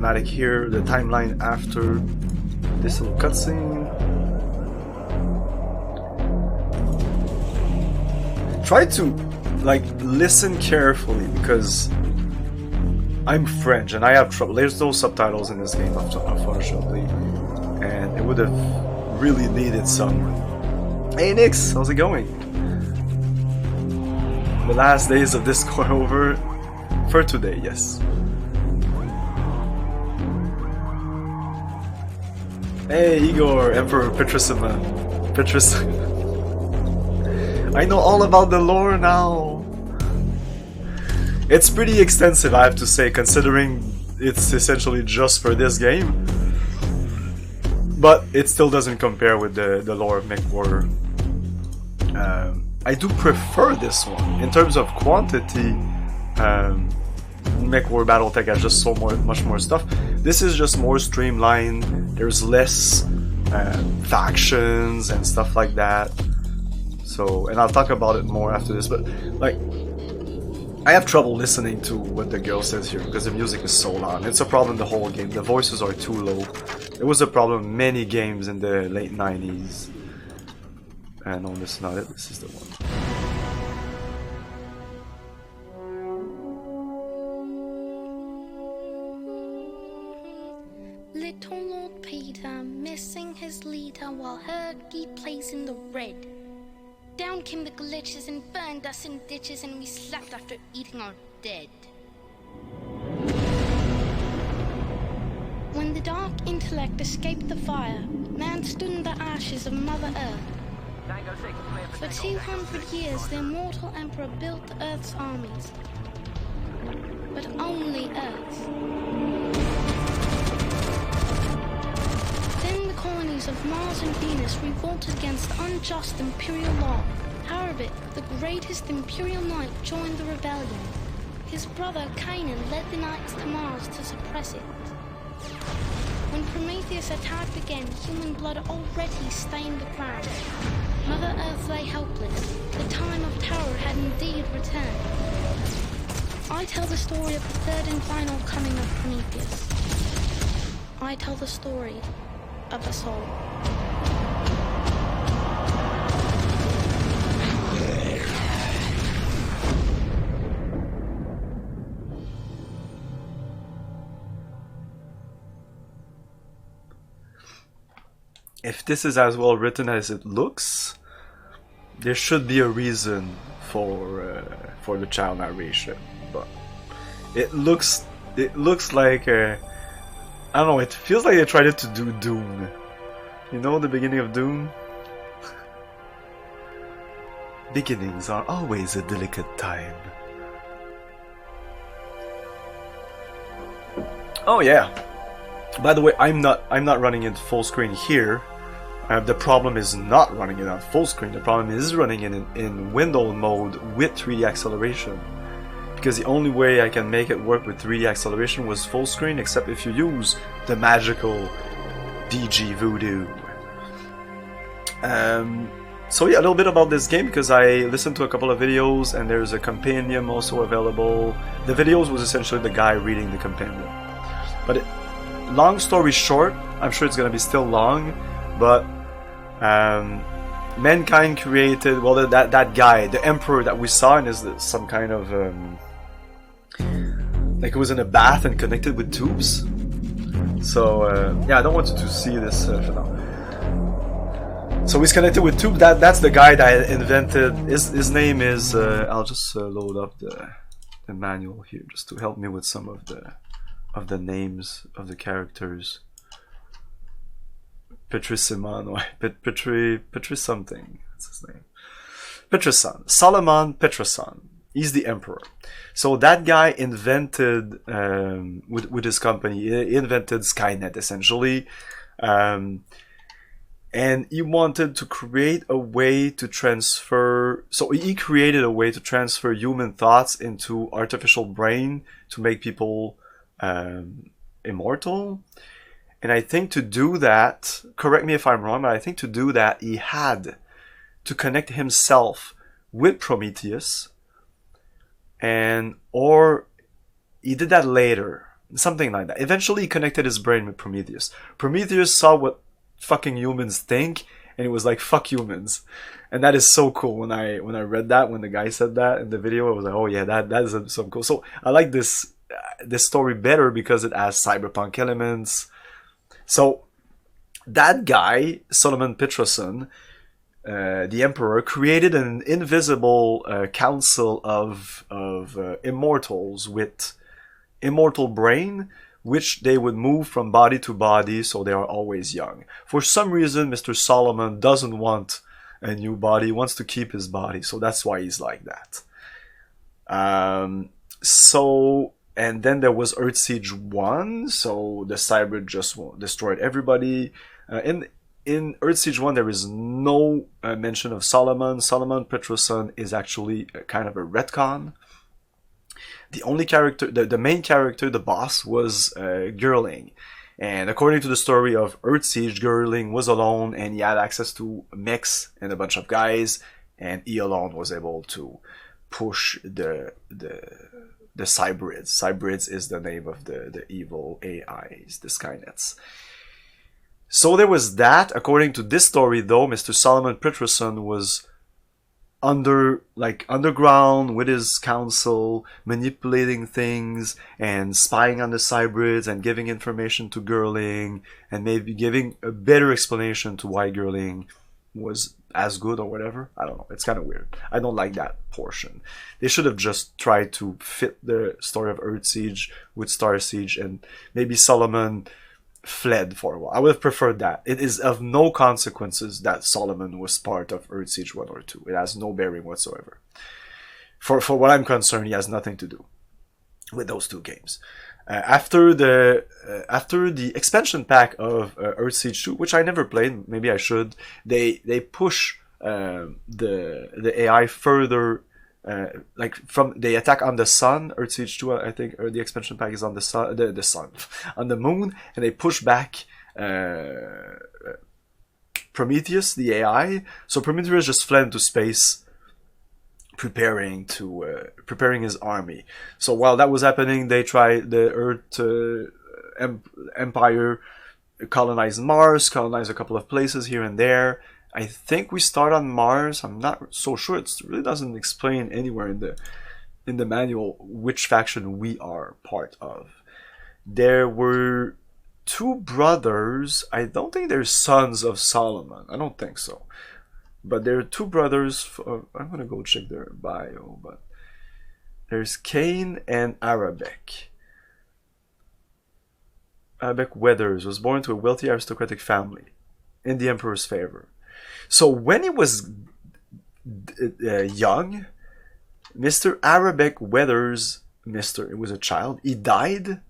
Cinematic here, the timeline after this little cutscene. Try to like listen carefully because I'm French and I have trouble. There's no subtitles in this game, unfortunately, and it would have really needed some. Hey Nix, how's it going? The last days of Discord over for today, yes. Hey Igor, Emperor Petrisiman. I know all about the lore now. It's pretty extensive, I have to say, considering it's essentially just for this game. But it still doesn't compare with the lore of MechWarrior. I do prefer this one. In terms of quantity, MechWarrior Battletech has just much more stuff. This is just more streamlined. There's less factions and stuff like that. So, and I'll talk about it more after this. But like, I have trouble listening to what the girl says here because the music is so loud. It's a problem the whole game. The voices are too low. It was a problem in many games in the late 90s. And no, this is not it. This is the one. Little Lord Peter missing his leader while Herky plays in the red. Down came the glitches and burned us in ditches, and we slept after eating our dead. When the dark intellect escaped the fire, man stood in the ashes of Mother Earth. For 200 years, the immortal emperor built Earth's armies. But only Earth. Then the colonies of Mars and Venus revolted against the unjust imperial law. However, the greatest imperial knight joined the rebellion. His brother Kanan led the knights to Mars to suppress it. When Prometheus' attack began, human blood already stained the ground. Mother Earth lay helpless. The time of terror had indeed returned. I tell the story of the third and final coming of Prometheus. I tell the story of a soul. If this is as well written as it looks, there should be a reason for the child narration, but it looks like I don't know. It feels like they tried to do Doom. You know, the beginning of Doom. Beginnings are always a delicate time. Oh yeah. By the way, I'm not running it full screen here. The problem is not running it on full screen. The problem is running it in window mode with 3D acceleration. Because the only way I can make it work with 3D acceleration was full screen, except if you use the magical DG Voodoo. So yeah, a little bit about this game, because I listened to a couple of videos and there's a compendium also available. The videos was essentially the guy reading the compendium. But long story short, I'm sure it's going to be still long, but mankind created, well, that guy, the emperor that we saw, and is some kind of like it was in a bath and connected with tubes. So yeah, I don't want you to see this for now. So he's connected with tubes. That's the guy that invented. His name is. I'll just load up the manual here just to help me with some of the names of the characters. Petrisimano, Petri something. What's his name? Petrisan. Solomon Petrisan. He's the emperor. So that guy invented, with his company, he invented Skynet essentially. And he wanted to create a way to transfer, so he created a way to transfer human thoughts into artificial brain to make people immortal. And I think to do that, correct me if I'm wrong, but I think to do that he had to connect himself with Prometheus, or he did that later. Something like that. Eventually, he connected his brain with Prometheus. Prometheus saw what fucking humans think, and he was like, "Fuck humans," and that is so cool. When I read that, when the guy said that in the video, I was like, "Oh yeah, that is so cool." So I like this story better because it has cyberpunk elements. So that guy, Solomon Petroson, the Emperor, created an invisible council of immortals with immortal brain, which they would move from body to body, so they are always young. For some reason, Mr. Solomon doesn't want a new body, he wants to keep his body, so that's why he's like that. And then there was Earthsiege 1, so the Cyber just destroyed everybody. In Earthsiege 1, there is no mention of Solomon. Solomon Petroson is actually kind of a retcon. The only character, the main character, the boss, was Girling. And according to the story of Earthsiege, Girling was alone and he had access to mechs and a bunch of guys, and he alone was able to push the Cybrids. Cybrids is the name of the evil AIs, the Skynets. So there was that. According to this story, though, Mr. Solomon Petroson was underground with his council, manipulating things and spying on the Cybrids and giving information to Girling and maybe giving a better explanation to why Girling was as good or whatever. I don't know. It's kind of weird. I don't like that portion. They should have just tried to fit the story of Earthsiege with Starsiege, and maybe Solomon fled for a while. I would have preferred that. It is of no consequences that Solomon was part of Earthsiege 1 or 2. It has no bearing whatsoever. For what I'm concerned, he has nothing to do with those two games. After the expansion pack of Earthsiege 2, which I never played, maybe I should, they push the AI further. They attack on the sun. Earthsiege 2, I think, or the expansion pack is on the sun, the sun, on the moon, and they push back Prometheus, the AI. So Prometheus just fled into space, preparing his army. So while that was happening, they tried the Earth Empire colonize Mars, colonize a couple of places here and there. I think we start on Mars. I'm not so sure. It really doesn't explain anywhere in the manual which faction we are part of. There were two brothers. I don't think they're sons of Solomon. I don't think so. But there are two brothers. I'm going to go check their bio. But there's Cain and Arabic. Arabic Weathers was born to a wealthy aristocratic family in the Emperor's favor. So when he was young, Mr. Arabic Weathers, it was a child, he died.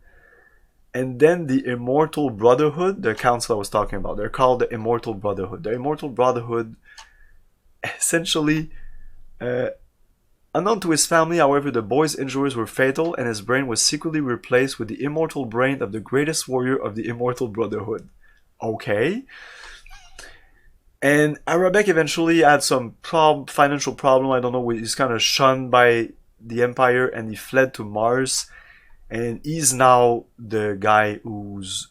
And then the Immortal Brotherhood, the council I was talking about, they're called the Immortal Brotherhood. The Immortal Brotherhood, essentially, unknown to his family, however, the boy's injuries were fatal and his brain was secretly replaced with the immortal brain of the greatest warrior of the Immortal Brotherhood. Okay. And Arabic eventually had some financial problem. I don't know. He's kind of shunned by the Empire and he fled to Mars. And he's now the guy who's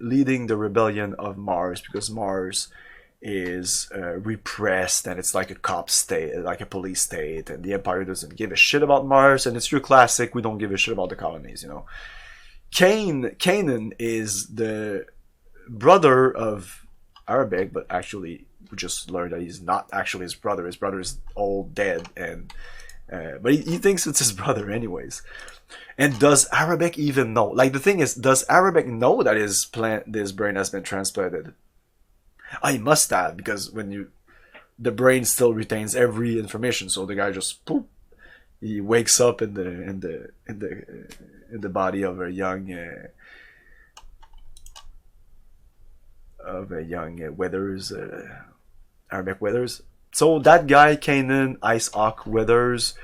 leading the rebellion of Mars, because Mars is repressed and it's like a cop state, like a police state. And the Empire doesn't give a shit about Mars. And it's your classic, we don't give a shit about the colonies, you know. Canaan is the brother of Arabic, but actually we just learned that he's not actually his brother. His brother is all dead, and but he thinks it's his brother anyways. And does Arabic even know? Like, the thing is, does Arabic know that his brain has been transplanted? He must have, because the brain still retains every information. So the guy just poop, he wakes up in the body of a young. Weathers, Arabic Weathers. So that guy, Canaan Ice Hawk Weathers,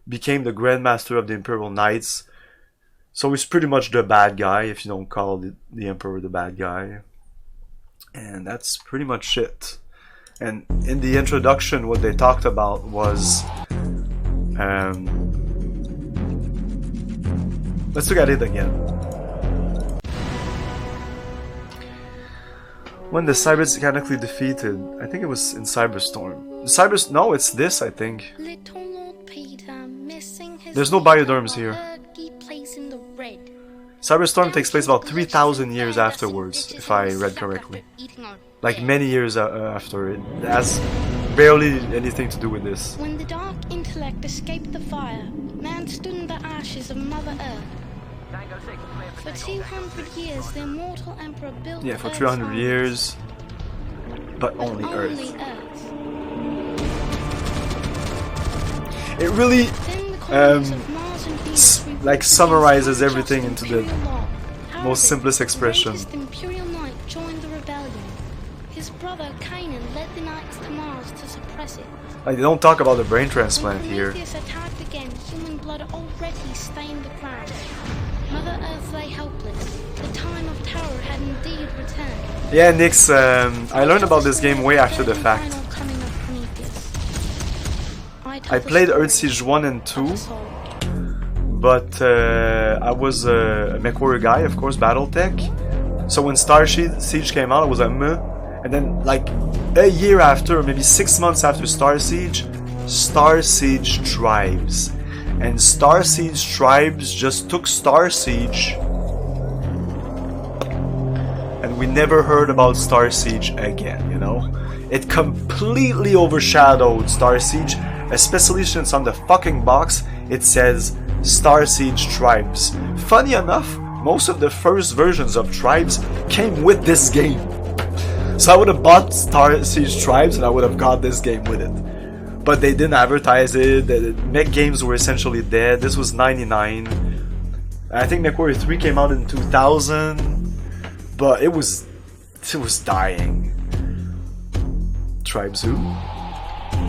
became the Grandmaster of the Imperial Knights. So he's pretty much the bad guy, if you don't call the Emperor the bad guy. And that's pretty much it. And in the introduction, what they talked about was... let's look at it again. When the Cyber's mechanically defeated, I think it was in Cyberstorm. No, it's this, I think. Little Lord Peter missing his There's no bioderms here. place in the red. Cyberstorm takes place about 3,000 years afterwards, if I read correctly. Like many years after. It has barely anything to do with this. When the dark intellect escaped the fire, man stood in the ashes of Mother Earth. For 200 years, the immortal emperor built Yeah, for Earth's 300 armies, years. But only Earth. It really Then the colonies of Mars and Venus like revolted summarizes against everything unjust into the imperial law. most However, simplest expression. The greatest imperial knight joined the rebellion. His brother Kanan led the knights to Mars to suppress it. Like, they don't talk about the brain When transplant here. Prometheus attacked again, human blood already stained the ground. Mother Earth lay helpless. The time of terror had indeed returned. Yeah, Nix, I learned about this game way after the fact. I played Earthsiege 1 and 2, but I was a MechWarrior guy, of course, Battletech. So when Starsiege came out, I was like, meh. And then, like, a year after, or maybe 6 months after Starsiege, Starsiege Tribes. And Starsiege Tribes just took Starsiege, and we never heard about Starsiege again, you know? It completely overshadowed Starsiege, especially since on the fucking box it says Starsiege Tribes. Funny enough, most of the first versions of Tribes came with this game. So I would have bought Starsiege Tribes and I would have got this game with it. But they didn't advertise it. The mech games were essentially dead. This was 99. I think MechWarrior 3 came out in 2000, but it was dying. Tribe Zoo.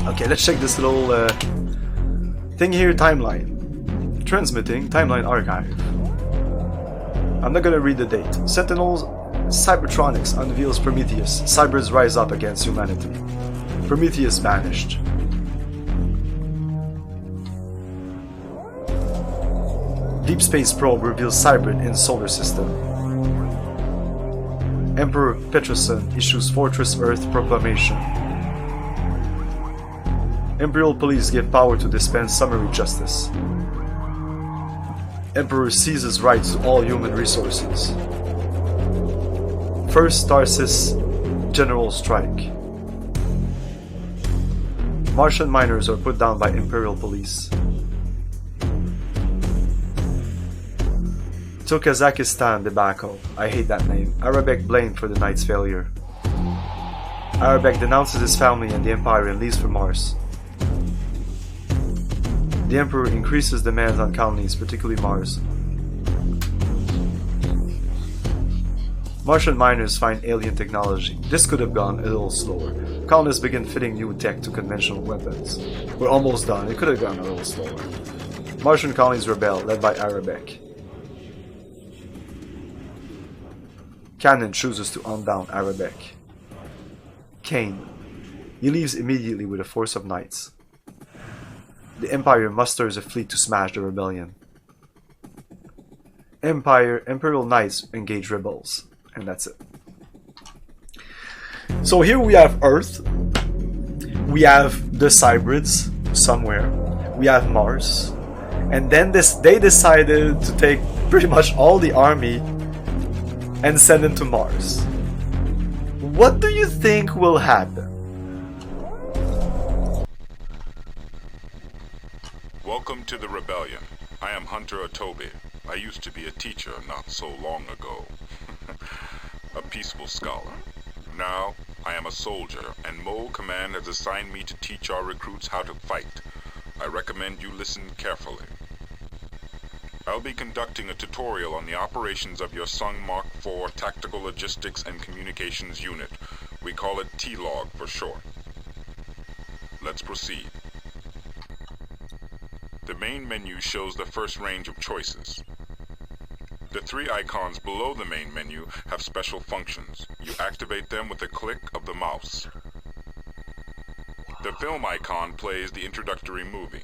Okay, let's check this little thing here. Timeline. Transmitting. Timeline archive. I'm not gonna read the date. Sentinels. Cybertronics unveils Prometheus. Cyberds rise up against humanity. Prometheus vanished. Deep Space Probe reveals Cybrid in solar system. Emperor Petroson issues Fortress Earth proclamation. Imperial police give power to dispense summary justice. Emperor seizes rights to all human resources. First Starsis general strike. Martian miners are put down by Imperial police. To Kazakhstan debacle. I hate that name. Arabek blamed for the night's failure. Arabek denounces his family and the Empire and leaves for Mars. The Emperor increases demands on colonies, particularly Mars. Martian miners find alien technology. This could have gone a little slower. Colonists begin fitting new tech to conventional weapons. We're almost done. It could have gone a little slower. Martian colonies rebel, led by Arabek. Kanan chooses to undown Arabek. Kane. He leaves immediately with a force of knights. The Empire musters a fleet to smash the rebellion. Imperial knights engage rebels. And that's it. So here we have Earth. We have the Cybrids somewhere. We have Mars. And then they decided to take pretty much all the army and send them to Mars. What do you think will happen? Welcome to the rebellion. I am Hunter Otobi. I used to be a teacher not so long ago. A peaceful scholar. Now, I am a soldier, and Mole Command has assigned me to teach our recruits how to fight. I recommend you listen carefully. I'll be conducting a tutorial on the operations of your Sung Mark IV Tactical Logistics and Communications Unit. We call it T-Log for short. Let's proceed. The main menu shows the first range of choices. The three icons below the main menu have special functions. You activate them with a click of the mouse. The film icon plays the introductory movie.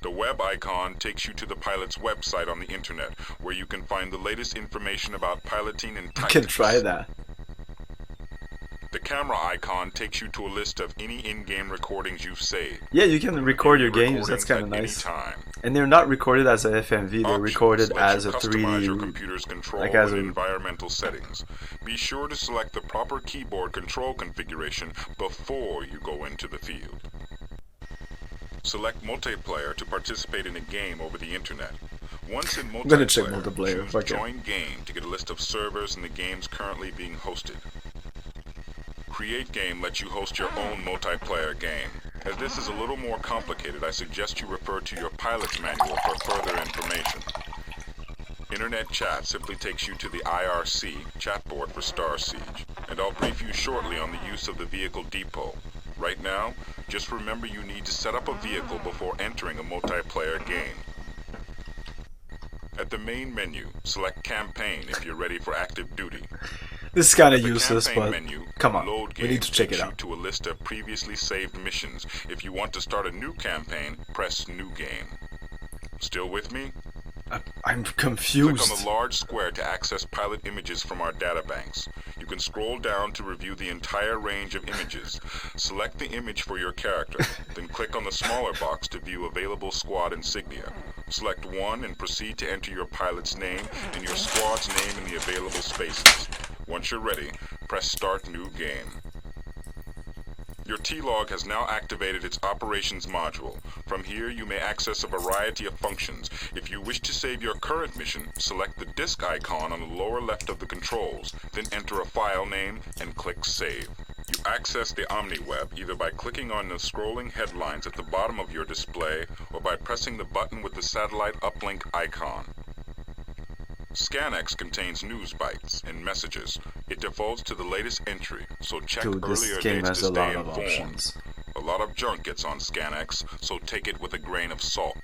The web icon takes you to the pilot's website on the internet, where you can find the latest information about piloting and tactics. You can try that. The camera icon takes you to a list of any in-game recordings you've saved. Yeah, you can record your games. That's kind of nice. And they're not recorded as a FMV. They're recorded as a 3D, your computer's control like as and a environmental settings. Be sure to select the proper keyboard control configuration before you go into the field. Select multiplayer to participate in a game over the internet. Once in multiplayer, I'm gonna check multiplayer. choose Join Game to get a list of servers and the games currently being hosted. Create Game lets you host your own multiplayer game. As this is a little more complicated, I suggest you refer to your pilot's manual for further information. Internet chat simply takes you to the IRC chat board for Starsiege, and I'll brief you shortly on the use of the vehicle depot. Right now, just remember you need to set up a vehicle before entering a multiplayer game. At the main menu, select Campaign if you're ready for active duty. This is kind of useless, but menu, come on, load we need to check it out. To a list of previously saved missions. If you want to start a new campaign, press New Game. Still with me? I'm confused. Click on the large square to access pilot images from our databanks. You can scroll down to review the entire range of images. Select the image for your character, then click on the smaller box to view available squad insignia. Select one and proceed to enter your pilot's name and your squad's name in the available spaces. Once you're ready, press Start New Game. Your T-Log has now activated its operations module. From here, you may access a variety of functions. If you wish to save your current mission, select the disk icon on the lower left of the controls, then enter a file name and click Save. You access the OmniWeb either by clicking on the scrolling headlines at the bottom of your display or by pressing the button with the satellite uplink icon. ScanX contains news bites and messages. It defaults to the latest entry, so check earlier dates to stay informed. A lot of junk gets on ScanX, so take it with a grain of salt.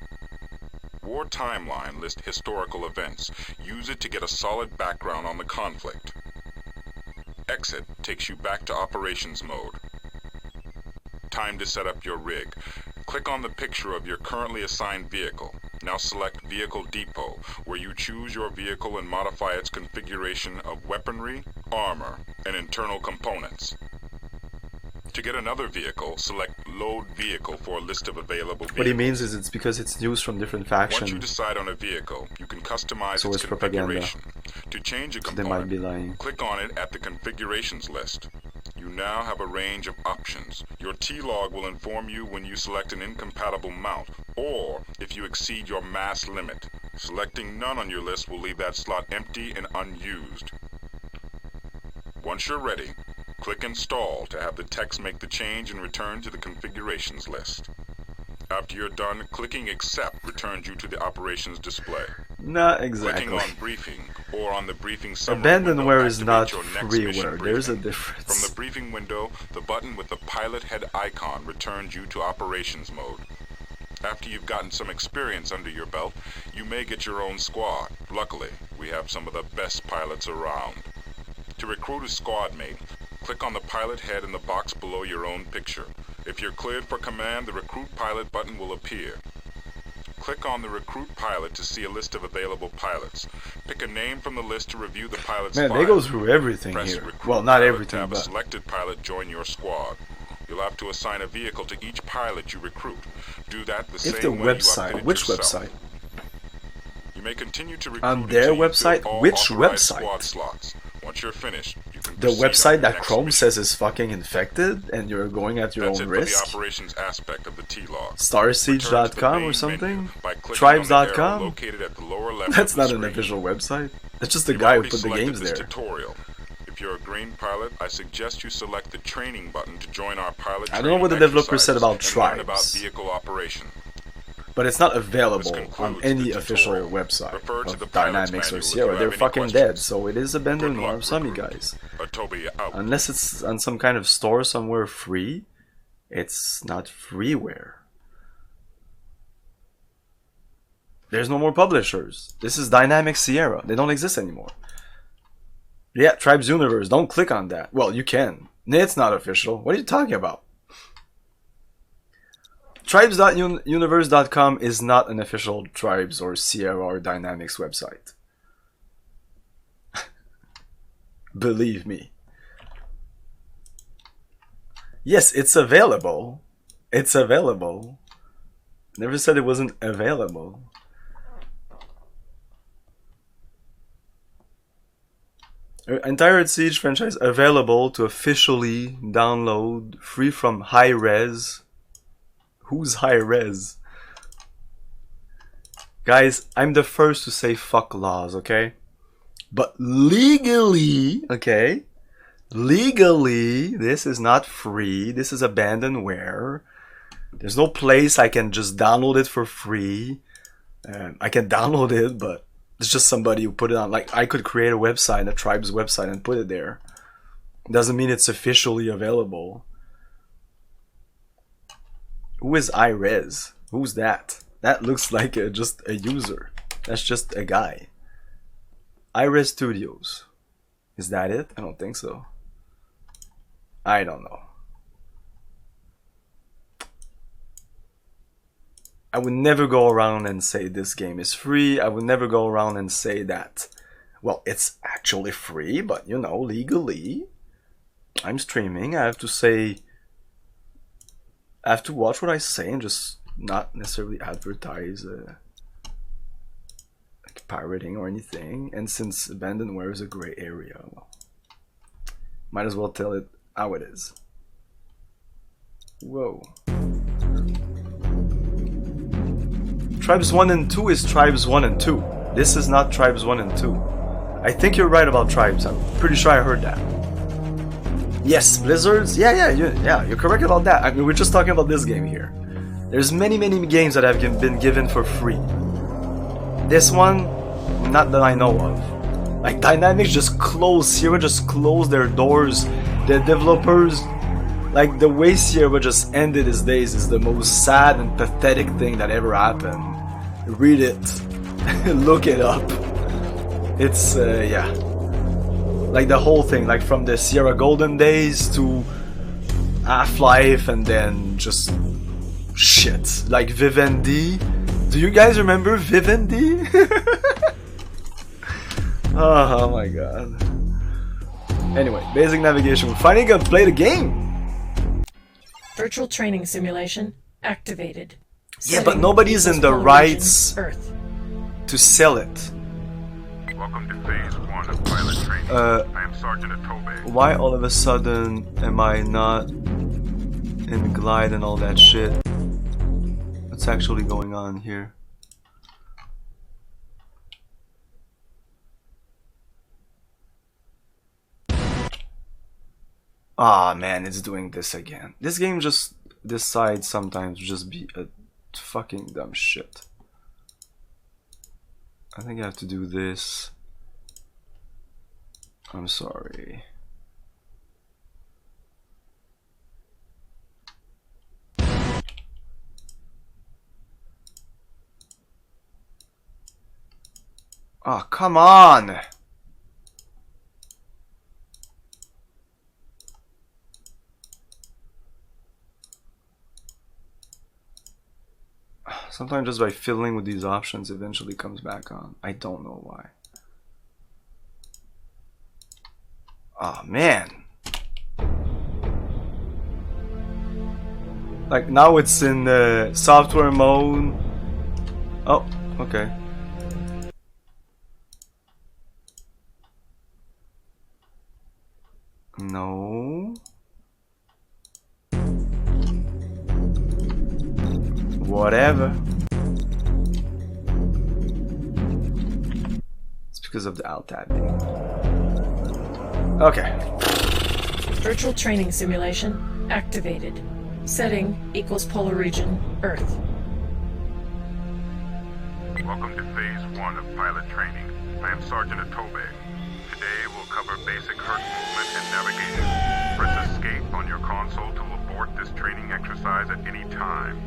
War Timeline lists historical events. Use it to get a solid background on the conflict. Exit takes you back to operations mode. Time to set up your rig. Click on the picture of your currently assigned vehicle. Now select Vehicle Depot, where you choose your vehicle and modify its configuration of weaponry, armor, and internal components. To get another vehicle, select Load Vehicle for a list of available vehicles. What he means is it's because it's news from different factions. Once you decide on a vehicle, you can customize so its configuration. Propaganda. To change a So component, they might be lying. click on it at the configurations list. You now have a range of options. Your T-Log will inform you when you select an incompatible mount, or if you exceed your mass limit. Selecting none on your list will leave that slot empty and unused. Once you're ready, click Install to have the text make the change and return to the configurations list. After you're done, clicking Accept returns you to the operations display. Not exactly. Clicking on Briefing or on the briefing summary Abandonware is window not activates your next mission freeware. briefing. There's a difference. From the briefing window, the button with the pilot head icon returns you to operations mode. After you've gotten some experience under your belt, you may get your own squad. Luckily, we have some of the best pilots around. To recruit a squad mate, click on the pilot head in the box below your own picture. If you're cleared for command, the Recruit Pilot button will appear. Click on the Recruit Pilot to see a list of available pilots. Pick a name from the list to review the pilot's Man, file. they go through everything Press here. Recruit Well, not Pilot everything, to have but a selected pilot join your squad. You'll have to assign a vehicle to each pilot you recruit. Do that the same if the way you website, upfitted which yourself. website? You may continue to recruit On their until you fill website? all Which authorized website? squad slots. Once you're finished, you can The proceed on website your that next Chrome mission. says is fucking infected and you're going at your That's own it risk? for the operations aspect of the T-Log. Starsiege.com or something? Tribes.com? That's not an official website. That's just the guy who put the games there. Tutorial. If you're a green pilot, I suggest you select the training button to join our pilot. I don't know what the developer said about exercises and learn about tribes. vehicle operation. But it's not available This on concludes any the official tutorial. website Refer to the of pilot's Dynamix manual or if Sierra. you They're have fucking any dead, questions. so it is Good abandoned luck, on some you recruit. guys. Toby out. Unless it's on some kind of store somewhere free, it's not freeware. There's no more publishers. This is Dynamix Sierra. They don't exist anymore. Yeah, Tribes Universe. Don't click on that. Well, you can. It's not official. What are you talking about? Tribes.universe.com is not an official Tribes or Sierra or Dynamix website. Believe me. Yes, it's available. It's available. Never said it wasn't available. Entire Siege franchise available to officially download, free from high res. Who's high res? Guys, I'm the first to say fuck laws, okay? But legally, okay? Legally, this is not free. This is abandonware. There's no place I can just download it for free. I can download it, but it's just somebody who put it on. Like, I could create a website, a tribe's website, and put it there. Doesn't mean it's officially available. Who is iRes? Who's that? That looks like just a user. That's just a guy. iRes Studios. Is that it? I don't think so. I don't know. I would never go around and say this game is free. I would never go around and say that, well, it's actually free, but you know, legally, I'm streaming. I have to say, I have to watch what I say and just not necessarily advertise like pirating or anything. And since abandonware is a gray area, well, might as well tell it how it is. Whoa. Tribes 1 and 2 is Tribes 1 and 2. This is not Tribes 1 and 2. I think you're right about Tribes. I'm pretty sure I heard that. Yes, Blizzards. Yeah, you're correct about that. I mean, we're just talking about this game here. There's many games that have been given for free. This one, not that I know of. Like Dynamix just closed. Sierra just closed their doors. The developers. Like, the way Sierra just ended his days is the most sad and pathetic thing that ever happened. Read it. Look it up. It's, yeah. Like, the whole thing, like, from the Sierra Golden days to Half-Life and then just shit. Like, Vivendi. Do you guys remember Vivendi? Oh my god. Anyway, basic navigation. We're finally gonna play the game! Virtual training simulation activated. Yeah, but nobody's in the rights to sell it. Welcome to phase 1 of pilot training. I am Sergeant Atobe. Why all of a sudden am I not in glide and all that shit? What's actually going on here? Ah, man, it's doing this again. This game just decides sometimes to just be a fucking dumb shit. I think I have to do this. I'm sorry. Oh, come on! Sometimes just by fiddling with these options eventually comes back on. I don't know why. Oh man. Like now it's in software mode. Oh, okay. No. Whatever. It's because of the alt tab. Okay. Virtual training simulation activated. Setting equals polar region, Earth. Welcome to phase 1 of pilot training. I am Sergeant Atobe. Today we'll cover basic hurt movement and navigation. Press escape on your console to abort this training exercise at any time.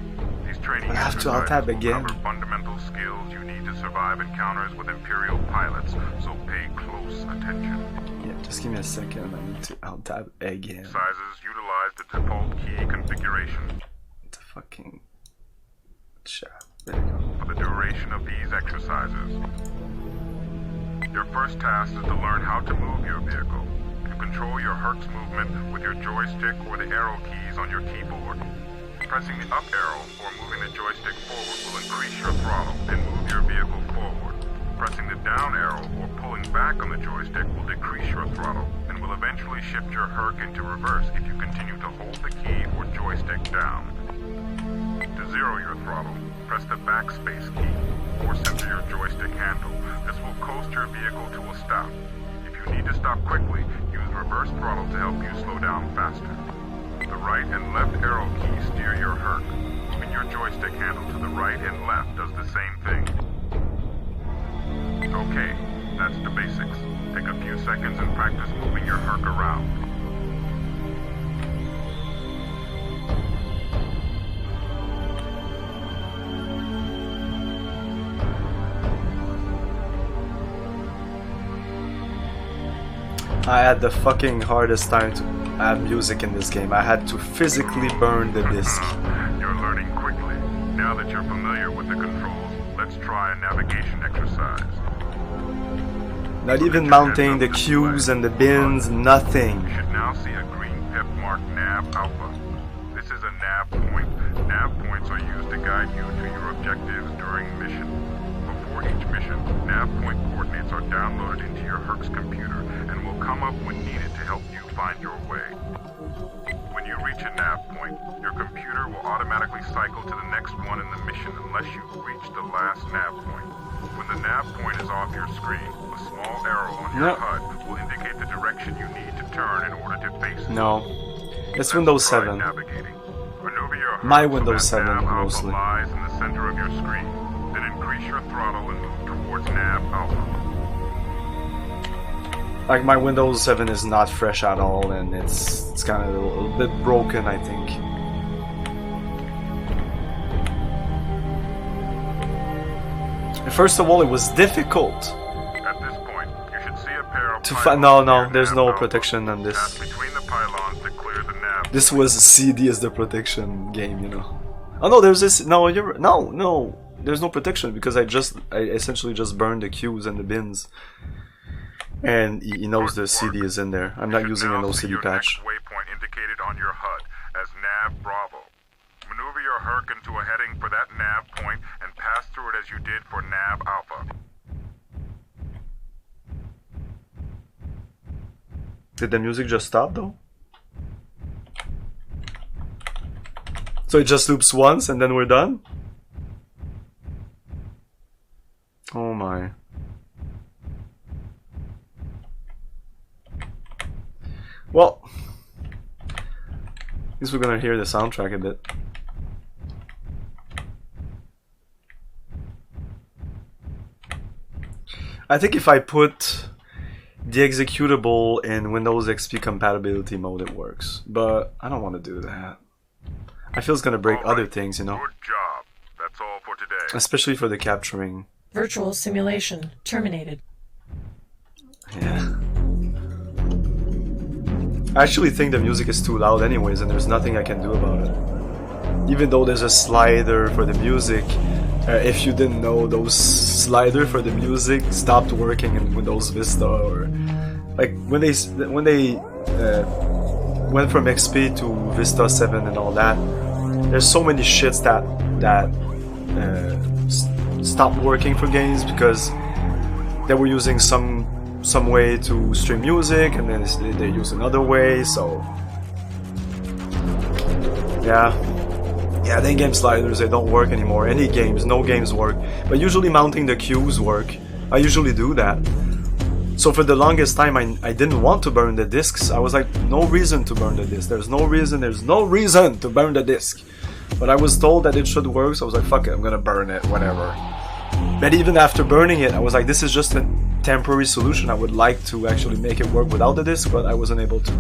These training exercises will cover fundamental skills you need to survive encounters with Imperial pilots, so pay close attention. Yeah, just give me a second. I need to alt tab again. Exercises utilize the default key configuration. The fucking chat. There you go. For the duration of these exercises, your first task is to learn how to move your vehicle. You can control your Herc's movement with your joystick or the arrow keys on your keyboard. Pressing the up arrow or moving the joystick forward will increase your throttle and move your vehicle forward. Pressing the down arrow or pulling back on the joystick will decrease your throttle and will eventually shift your Herc into reverse if you continue to hold the key or joystick down. To zero your throttle, press the backspace key or center your joystick handle. This will coast your vehicle to a stop. If you need to stop quickly, use reverse throttle to help you slow down faster. The right and left arrow keys steer your Herc. Moving your joystick handle to the right and left does the same thing. Okay, that's the basics. Take a few seconds and practice moving your Herc around. I had the fucking hardest time to add music in this game. I had to physically burn the disc. You're learning quickly. Now that you're familiar with the controls, let's try a navigation exercise. Not even mounting the cues and the bins, nothing. You should now see a green pip marked Nav Alpha. This is a Nav Point. Nav Points are used to guide you to your objectives during mission. Before each mission, Nav Point coordinates are downloaded into your Herc's computer and will come up when needed to help you find your way. When you reach a Nav Point, your computer will automatically cycle to the next one in the mission unless you've reached the last Nav Point. When the Nav Point is off your screen, a small arrow on your HUD will indicate the direction you need to turn in order to face it. No. It's Windows 7. Navigating. Maneuver your HUD My Windows so that 7 Nav Alpha mostly. lies in the center of your screen. Then increase your throttle and move towards Nav Alpha. Like my Windows 7 is not fresh at all, and it's kind of a little bit broken, I think. First of all, it was difficult At this point, you should see a pair of to pylons no, near there's Nav no Alpha. protection on Pass this. between the pylons to clear the nav. This was CD as the protection game, you know. Oh no, there's this. No, you're no. There's no protection because I essentially just burned the cues and the bins, and he knows the CD is in there. I'm not You should using a now no see CD your patch. next waypoint indicated on your HUD as Nav Bravo. Maneuver your Herc into a heading for that Nav point and pass through it as you did for Nav Alpha. Did the music just stop though? So it just loops once and then we're done? Oh my. Well, at least we're gonna hear the soundtrack a bit. I think if I put the executable in Windows XP compatibility mode, it works. But I don't want to do that. I feel it's gonna break All right. other things, you know? Good job. That's all for today. Especially for the capturing. Virtual simulation terminated. Yeah. I actually think the music is too loud anyways, and there's nothing I can do about it. Even though there's a slider for the music, if you didn't know, those slider for the music stopped working in Windows Vista, or like when they went from XP to Vista 7 and all that. There's so many shits that stopped working for games because they were using some way to stream music, and then they use another way. So yeah, the in-game sliders, they don't work anymore. Any games, no games work. But usually mounting the cues work. I usually do that. So for the longest time, I didn't want to burn the discs. I was like, no reason to burn the disc. There's no reason to burn the disc. But I was told that it should work, so I was like, fuck it, I'm gonna burn it, whatever. But even after burning it, I was like, this is just a temporary solution. I would like to actually make it work without the disc, but I wasn't able to.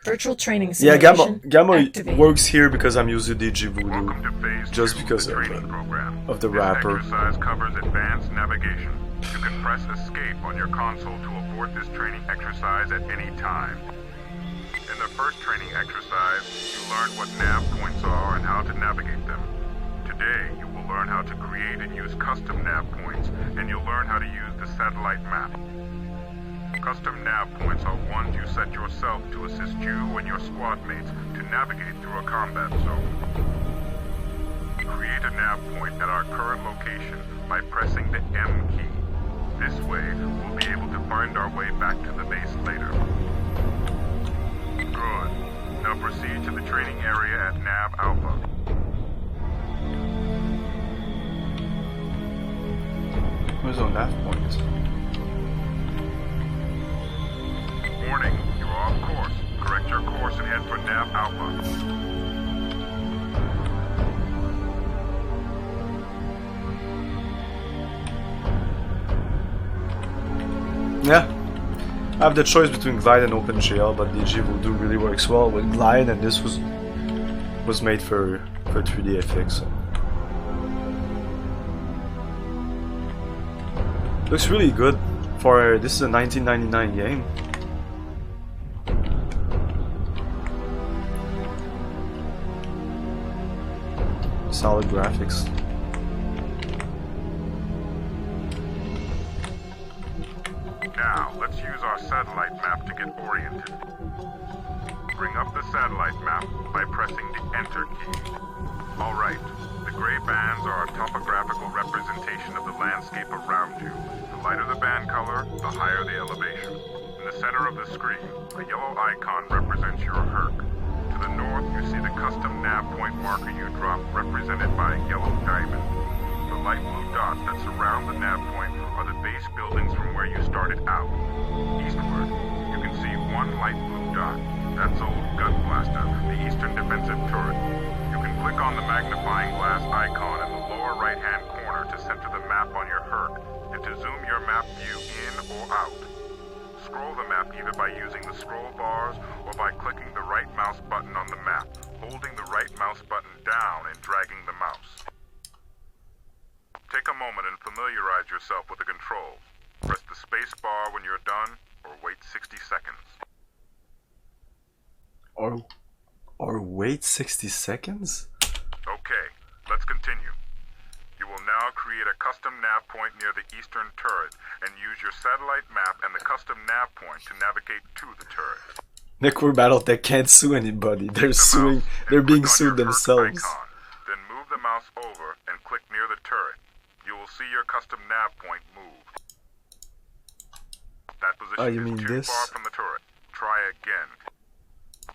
Virtual training Yeah, simulation Gamma activated. works here because I'm using DG Welcome to Voodoo. phase Just 2 because the of training the- program. of the This wrapper. exercise covers advanced navigation. You can press escape on your console to abort this training exercise at any time. In the first training exercise, you learned what nav points are and how to navigate them. Today, you will You'll learn how to create and use custom nav points, and you'll learn how to use the satellite map. Custom nav points are ones you set yourself to assist you and your squad mates to navigate through a combat zone. Create a nav point at our current location by pressing the M key. This way, we'll be able to find our way back to the base later. Good. Now proceed to the training area at Nav Alpha. Where's our nav point? Warning, you are off course. Correct your course and head for Nav Alpha. Yeah, I have the choice between Glide and OpenGL, but DG Voodoo really works well with Glide, and this was made for 3D FX. So. Looks really good for this is a 1999 game. Solid graphics. Now, let's use our satellite map to get oriented. Bring up the satellite map by pressing the Enter key. Alright, the gray bands are a topographical representation of the landscape around you. The lighter the band color, the higher the elevation. In the center of the screen, a yellow icon represents your Herc. To the north, you see the custom nav point marker you dropped represented by a yellow diamond. The light blue dots that surround the nav point are the base buildings from where you started out. Eastward, you can see one light blue dot. That's old Gun Blaster, the eastern defensive turret. You can click on the magnifying glass icon in the lower right-hand corner to center the map on your Herc and to zoom your map view in or out. Scroll the map either by using the scroll bars or by clicking the right mouse button on the map, holding the right mouse button down and dragging the mouse. Take a moment and familiarize yourself with the controls. Press the space bar when you're done, or wait 60 seconds. Or wait 60 seconds? Okay, let's continue. You will now create a custom nav point near the eastern turret and use your satellite map and the custom nav point to navigate to the turret. Necro Battletech can't sue anybody. They're being sued themselves. Icon. Then move the mouse over and click near the turret. You will see your custom nav point move. That position is too far from the turret. Try again.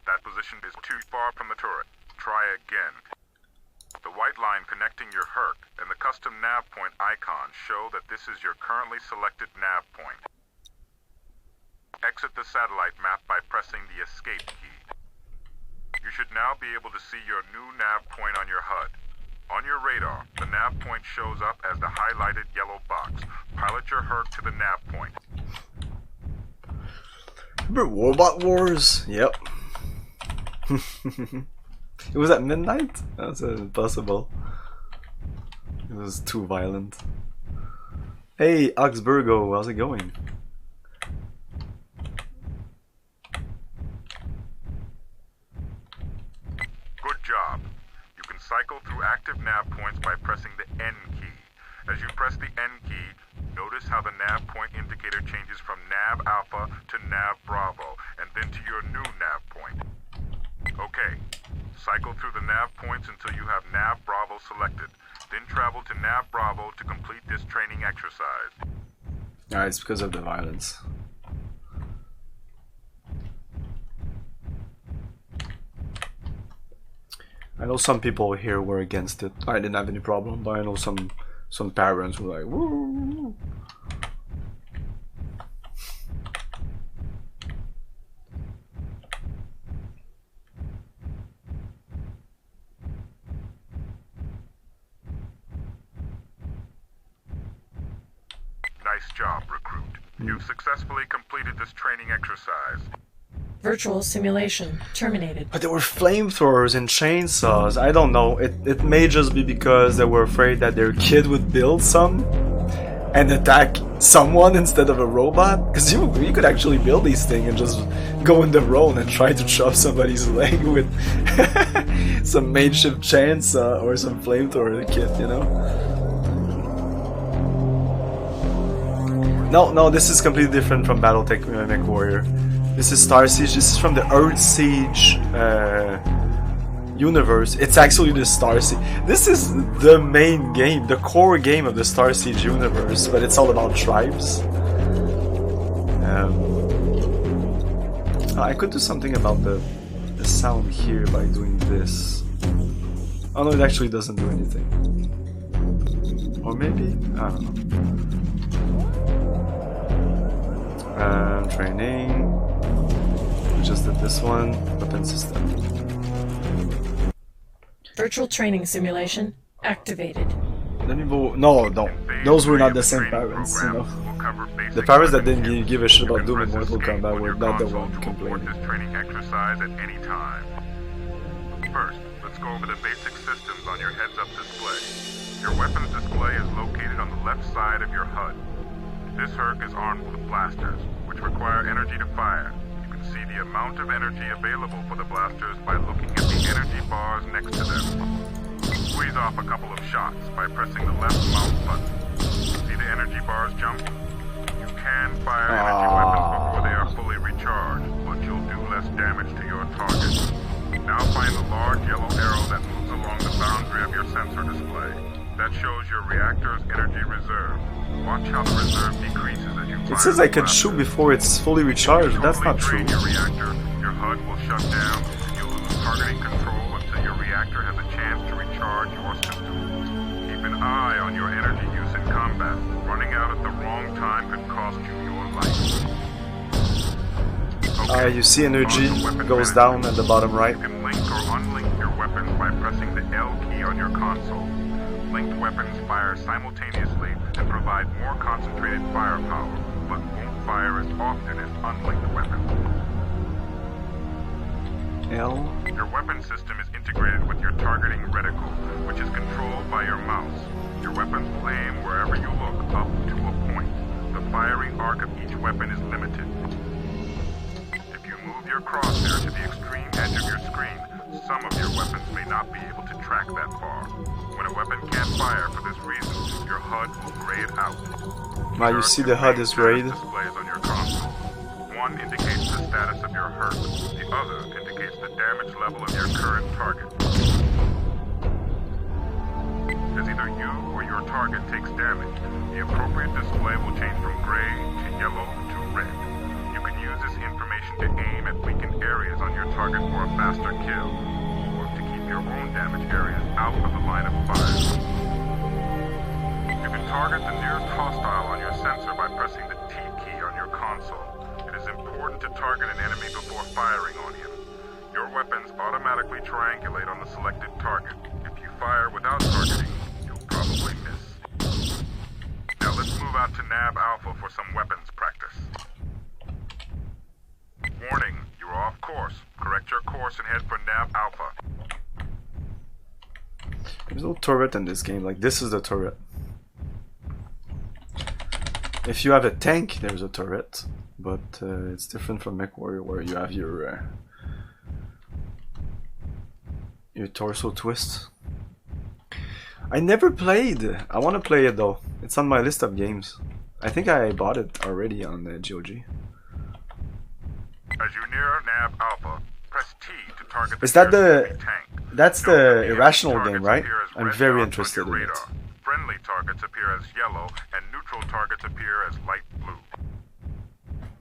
That position is too far from the turret. Try again. The white line connecting your Herc and the custom nav point icon show that this is your currently selected nav point. Exit the satellite map by pressing the Escape key. You should now be able to see your new nav point on your HUD. On your radar, the nav point shows up as the highlighted yellow box. Pilot your Herc to the nav point. Remember Robot Wars? Yep. It was at midnight? That's impossible. It was too violent. Hey, Augsburgo, how's it going? Good job. You can cycle through active nav points by pressing the N key. As you press the N key, notice how the nav point indicator changes from Nav Alpha to Nav Bravo, and then to your new nav point. Okay, cycle through the nav points until you have Nav Bravo selected. Then travel to Nav Bravo to complete this training exercise. Ah, it's because of the violence. I know some people here were against it. I didn't have any problem, but I know some parents were like, woo. Nice job, recruit. You've successfully completed this training exercise. Virtual simulation terminated. But there were flamethrowers and chainsaws. I don't know. It may just be because they were afraid that their kid would build some and attack someone instead of a robot? Because you could actually build these things and just go in the road and try to chop somebody's leg with some makeshift chainsaw or some flamethrower kit, you know? No, this is completely different from Battletech Mech Warrior. This is Starsiege. This is from the Earthsiege universe. It's actually the Starsiege. This is the main game, the core game of the Starsiege universe, but it's all about tribes. I could do something about the sound here by doing this. Oh no, it actually doesn't do anything. Or maybe? I don't know. Training. We just did this one. Weapon system. Virtual training simulation activated. No, don't. Those were not the same parents, you know. The parents that didn't give a shit about Doom and Mortal Kombat were not the one complaining. This training exercise at any time. First, let's go over the basic systems on your heads-up display. Your weapons display is located on the left side of your HUD. This HUD is armed with blasters, which require energy to fire. You can see the amount of energy available for the blasters by looking at the energy bars next to them. Squeeze off a couple of shots by pressing the left mouse button. See the energy bars jump? You can fire energy weapons before they are fully recharged, but you'll do less damage to your target. Now find the large yellow arrow that moves along the boundary of your sensor display. That shows your reactor's energy reserve. Watch how the reserve decreases as you fire. It says I can shoot before it's fully recharged. That's not true. Your reactor, your HUD will shut down, and you'll lose targeting control until your reactor has a chance to recharge your system. Keep an eye on your energy use in combat. Running out at the wrong time could cost you your life. Okay. You see energy goes down at the bottom right. You can link or unlink your weapons by pressing the L key on your console. Linked weapons fire simultaneously and provide more concentrated firepower, but won't fire as often as unlinked weapons. L. Your weapon system is integrated with your targeting reticle, which is controlled by your mouse. Your weapons will aim wherever you look, up to a point. The firing arc of each weapon is limited. If you move your crosshair to the extreme edge of your screen, some of your weapons may not be able to track that far. When a weapon can't fire for this reason, your HUD will gray it out. Now you see the HUD is grayed. Displays on your console. One indicates the status of your hurt. The other indicates the damage level of your current target. As either you or your target takes damage, the appropriate display will change from gray to yellow to red. You can use this information to aim at weakened areas on your target for a faster kill, or to keep your own damage areas out of the line of fire. You can target the nearest hostile on your sensor by pressing the T key on your console. It is important to target an enemy before firing on him. Your weapons automatically triangulate on the selected target. If you fire without targeting, you'll probably miss. Now let's move out to Nav Alpha for some weapons practice. Warning, you are off course. Correct your course and head for Nav Alpha. There's no turret in this game. Like, this is the turret. If you have a tank, there's a turret. But it's different from Mech Warrior, where you have your torso twist. I never played. I want to play it though. It's on my list of games. I think I bought it already on GOG. As you near Nav Alpha, press T to target Is that the tank. That's the irrational game, right? I'm very interested in it. Friendly targets appear as yellow, and neutral targets appear as light blue.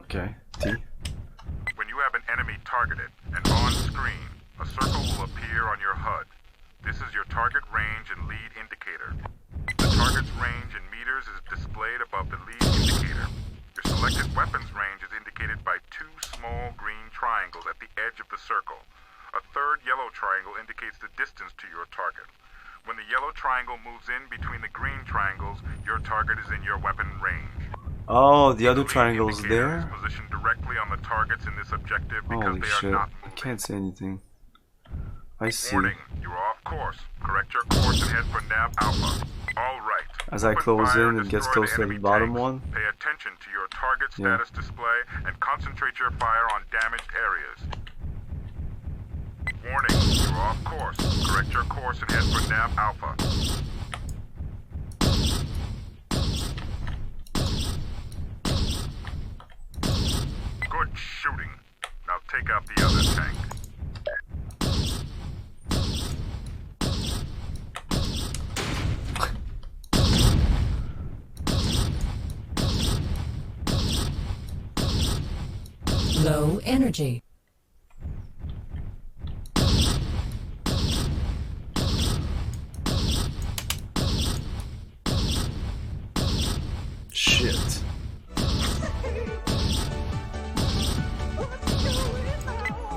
Okay, T. When you have an enemy targeted, and on screen, a circle will appear on your HUD. This is your target range and lead indicator. The target's range in meters is displayed above the lead indicator. Your selected weapons range is indicated by two small green triangles at the edge of the circle. A third yellow triangle indicates the distance to your target. When the yellow triangle moves in between the green triangles, your target is in your weapon range. Oh, the other triangle's there? Is positioned directly on the targets in this objective because Holy they are shit, not I moving. can't say anything. I see. Warning, you are off course. Correct your course and head for Nav Alpha. All right, As I close in, it gets close to the bottom one. Pay attention to your target status display and concentrate your fire on damaged areas. Warning, you're off course. Correct your course and head for Nav Alpha. Good shooting. Now take out the other tank. Low energy. Shit.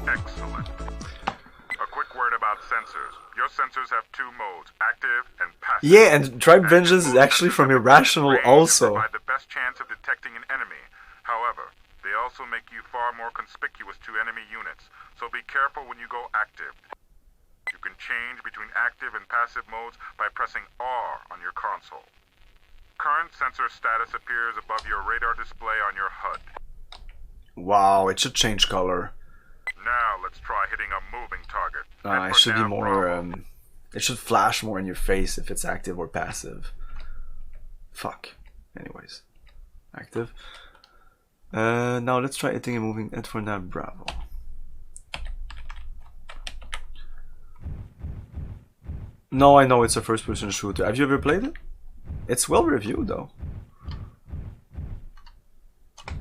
Excellent. A quick word about sensors. Your sensors have two modes, active and passive. Yeah, and Tribe Vengeance is actually from Irrational also. Provide the best chance of detecting an enemy. However, they also make you far more conspicuous to enemy units, so be careful when you go active. You can change between active and passive modes by pressing R on your console. Current sensor status appears above your radar display on your HUD. Wow, it should change color. Now let's try hitting a moving target. Head It for should be Nav more, Bravo. it should flash more in your face if it's active or passive. Fuck. Anyways. Active. Now let's try hitting and moving it for Nav Bravo. No, I know it's a first-person shooter. Have you ever played it? It's well reviewed though.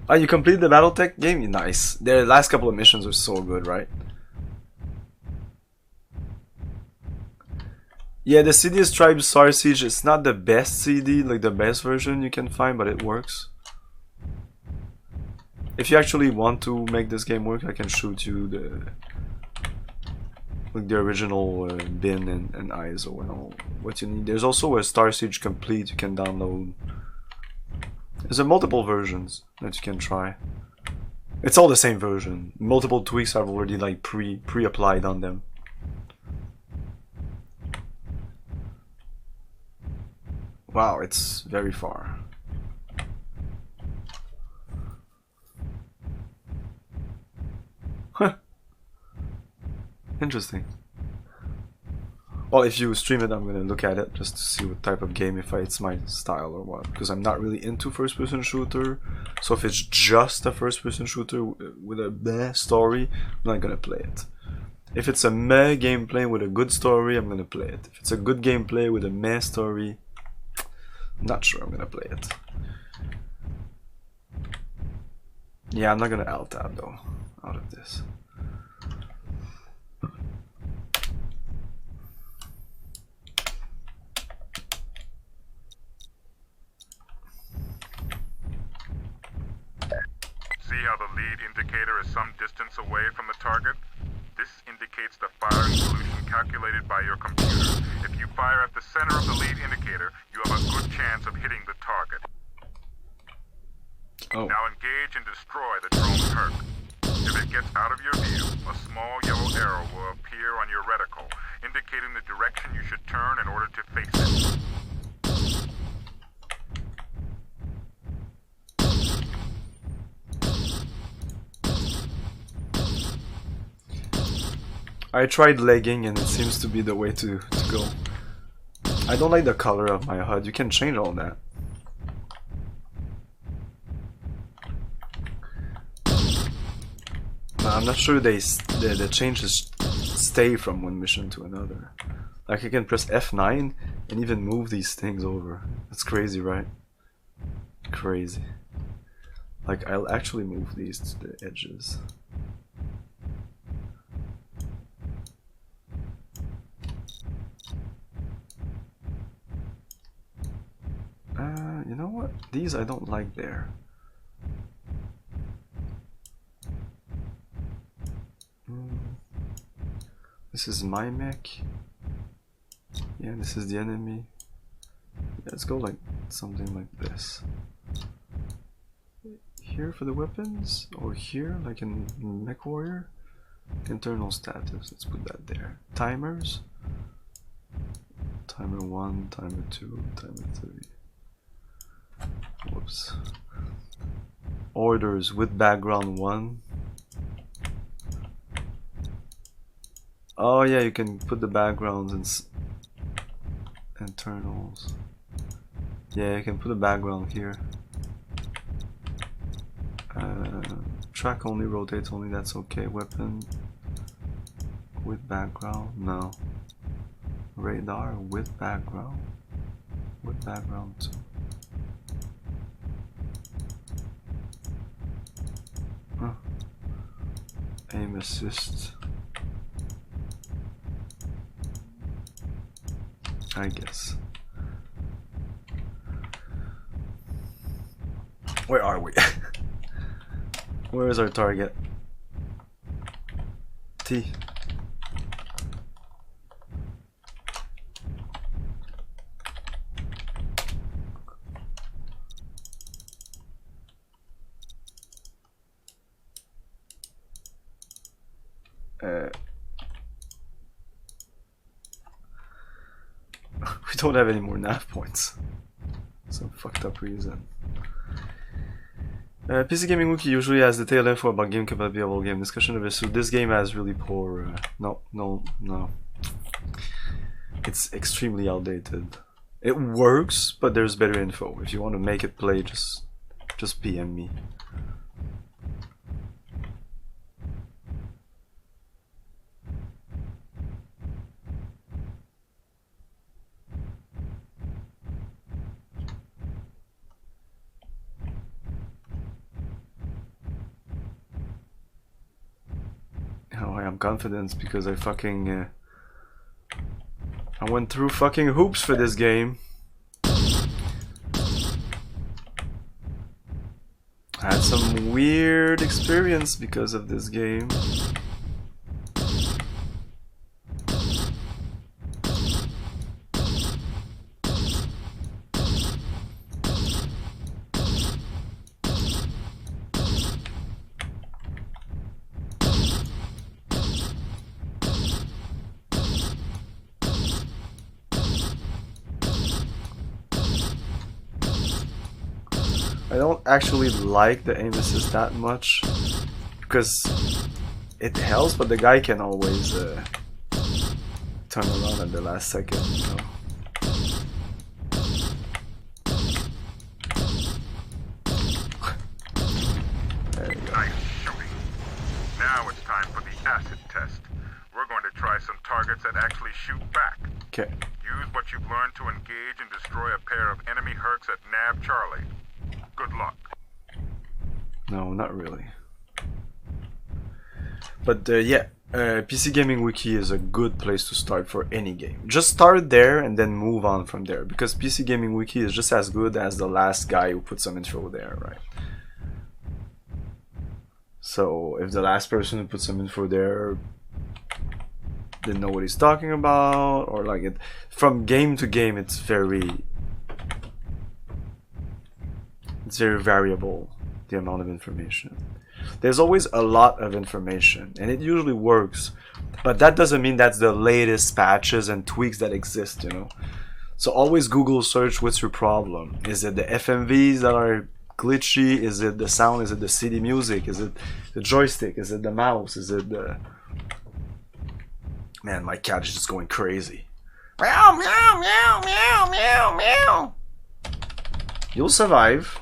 Oh, you completed the Battletech game? Nice. The last couple of missions are so good, right? Yeah, the CD is Tribe Starsiege. It's not the best CD, like the best version you can find, but it works. If you actually want to make this game work, I can shoot you the original bin and ISO and all what you need. There's also a Starsiege Complete you can download. There's multiple versions that you can try. It's all the same version. Multiple tweaks are already like pre-applied on them. Wow, it's very far. Huh. Interesting. Well, if you stream it, I'm gonna look at it just to see what type of game, if it's my style or what. Because I'm not really into first-person shooter. So if it's just a first-person shooter with a meh story, I'm not gonna play it. If it's a meh gameplay with a good story, I'm gonna play it. If it's a good gameplay with a meh story, I'm not sure I'm gonna play it. Yeah, I'm not gonna alt-tab though, out of this. See how the lead indicator is some distance away from the target? This indicates the firing solution calculated by your computer. If you fire at the center of the lead indicator, you have a good chance of hitting the target. Oh. Now engage and destroy the drone perk. If it gets out of your view, a small yellow arrow will appear on your reticle, indicating the direction you should turn in order to face it. I tried legging and it seems to be the way to go. I don't like the color of my HUD. You can change all that. I'm not sure the changes stay from one mission to another. Like I can press F9 and even move these things over. That's crazy, right? Crazy. Like I'll actually move these to the edges. You know what? These I don't like there. This is my mech. Yeah, this is the enemy. Yeah, let's go like something like this. Here for the weapons, or here like in Mech Warrior. Internal status, let's put that there. Timers. timer 1, timer 2, timer 3. Whoops. Orders with background 1. Oh yeah, you can put the backgrounds in internals. Yeah, you can put a background here. Track only, rotate only, that's okay. Weapon with background, no. Radar with background. With background too. Huh. Aim assist. I guess. Where are we? Where is our target? T. We don't have any more nav points. Some fucked up reason. PC Gaming Wiki usually has detailed info about game compatibility of all game discussion of it, so this game has really poor. No. It's extremely outdated. It works, but there's better info. If you want to make it play, just PM me. Oh, I am confident because I fucking I went through fucking hoops for this game. I had some weird experience because of this game. I don't actually like the aim assist that much because it helps, but the guy can always turn around at the last second, you know. There you go. Nice shooting. Now it's time for the acid test. We're going to try some targets that actually shoot back. Okay. Use what you've learned to engage and destroy a pair of enemy Hercs at Nav Charlie. Good luck. No, not really. But yeah, PC Gaming Wiki is a good place to start for any game. Just start there and then move on from there, because PC Gaming Wiki is just as good as the last guy who put some info there, right? So if the last person who put some info there didn't know what he's talking about, or like it from game to game, it's very variable, the amount of information. There's always a lot of information and it usually works, but that doesn't mean that's the latest patches and tweaks that exist, you know. So always Google search what's your problem. Is it the FMVs that are glitchy? Is it the sound? Is it the CD music? Is it the joystick? Is it the mouse? Is it the... Man, my cat is just going crazy. Meow, meow, meow, meow, meow, meow. You'll survive.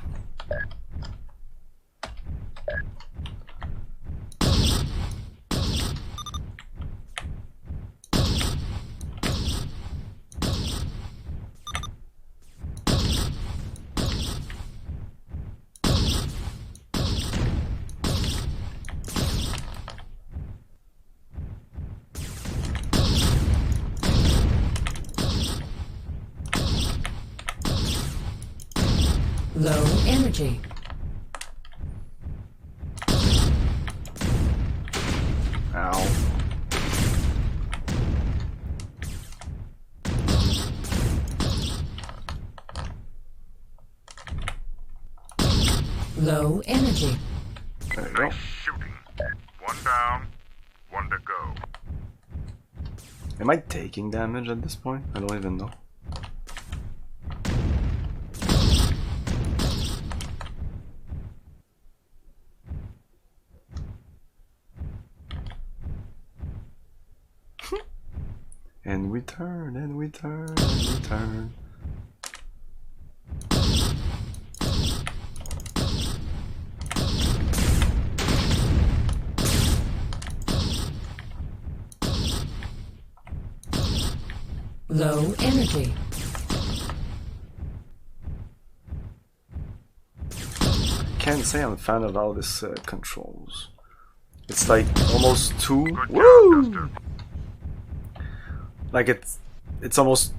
Low energy. Ow. Low energy. There you go. Nice shooting. One down, one to go. Am I taking damage at this point? I don't even know. And we turn, and we turn, and we turn. Low energy. Can't say I'm a fan of all this controls. It's like almost too woo. Like it's almost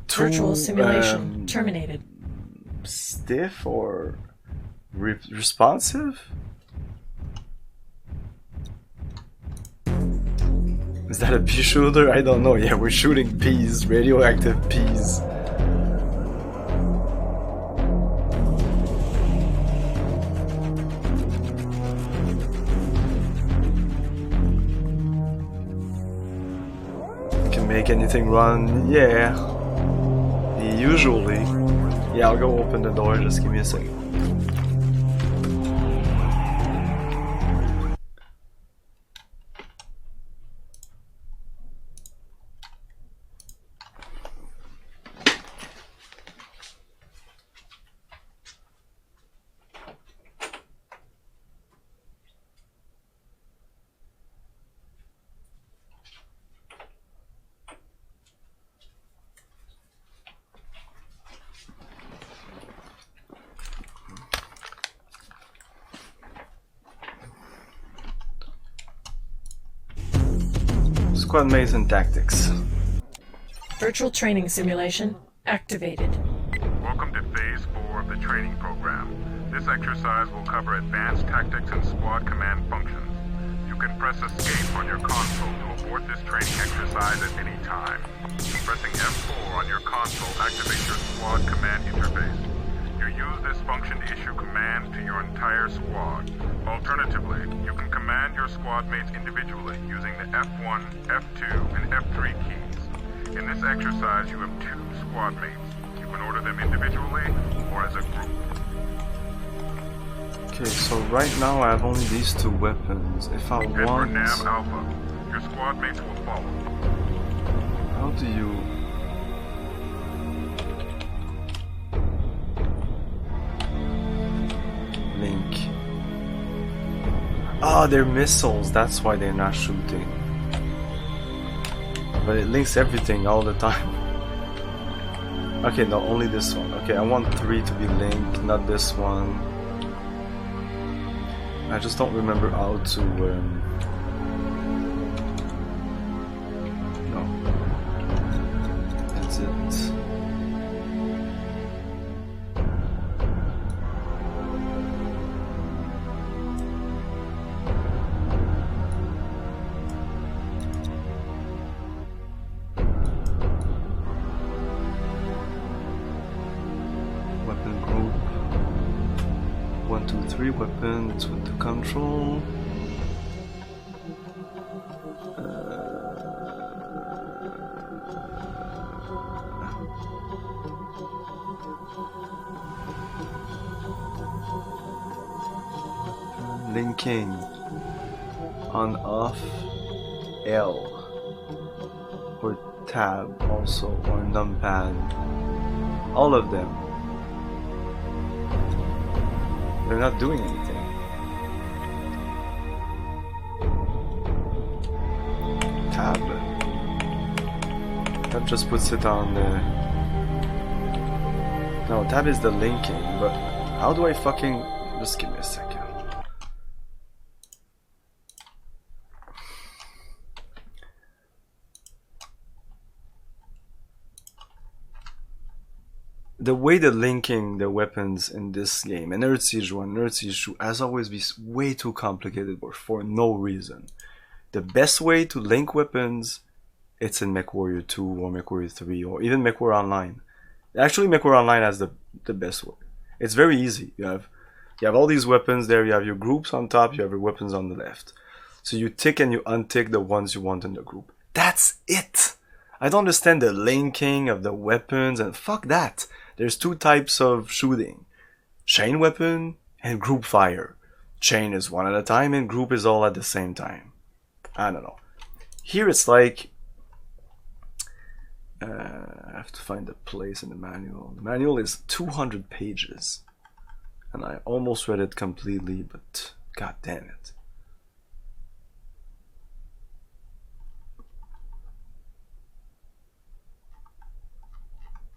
too Virtual simulation terminated. Stiff or responsive. Is that a pea shooter? I don't know. Yeah, we're shooting peas, radioactive peas. Can make anything run, yeah. Usually. Yeah, I'll go open the door, just give me a second. Squad mates and tactics. Virtual training simulation activated. Welcome to Phase 4 of the training program. This exercise will cover advanced tactics and squad command functions. You can press escape on your console to abort this training exercise at any time. Pressing F4 on your console activates your squad command interface. You use this function to issue commands to your entire squad. Alternatively, you can command your squad mates individually using the F1, F2, and F3 keys. In this exercise, you have 2 squad mates. You can order them individually or as a group. Okay, so right now I have only these 2 weapons. If I Head for want... Nav Alpha. Your squad mates will follow. How do you... link? Ah, they're missiles, that's why they're not shooting. But it links everything all the time. Okay, no, only this one. Okay, I want 3 to be linked, not this one. I just don't remember how to... No. That's it. Weapon group. 1, 2, 3 weapons with the control. Linking on off L or tab also or numpad. All of them. They're not doing anything. Tab. That just puts it on the... No, tab is the linking, but how do I fucking... Just give me a second. The way they're linking the weapons in this game, and Earthsiege 1, Earthsiege 2, has always been way too complicated for no reason. The best way to link weapons, it's in MechWarrior 2 or MechWarrior 3 or even MechWarrior Online. Actually, MechWarrior Online has the best way. It's very easy. You have all these weapons there, you have your groups on top, you have your weapons on the left. So you tick and you untick the ones you want in the group. That's it! I don't understand the linking of the weapons, and fuck that. There's two types of shooting. Chain weapon and group fire. Chain is one at a time and group is all at the same time. I don't know. Here it's like... I have to find the place in the manual. The manual is 200 pages. And I almost read it completely, but god damn it.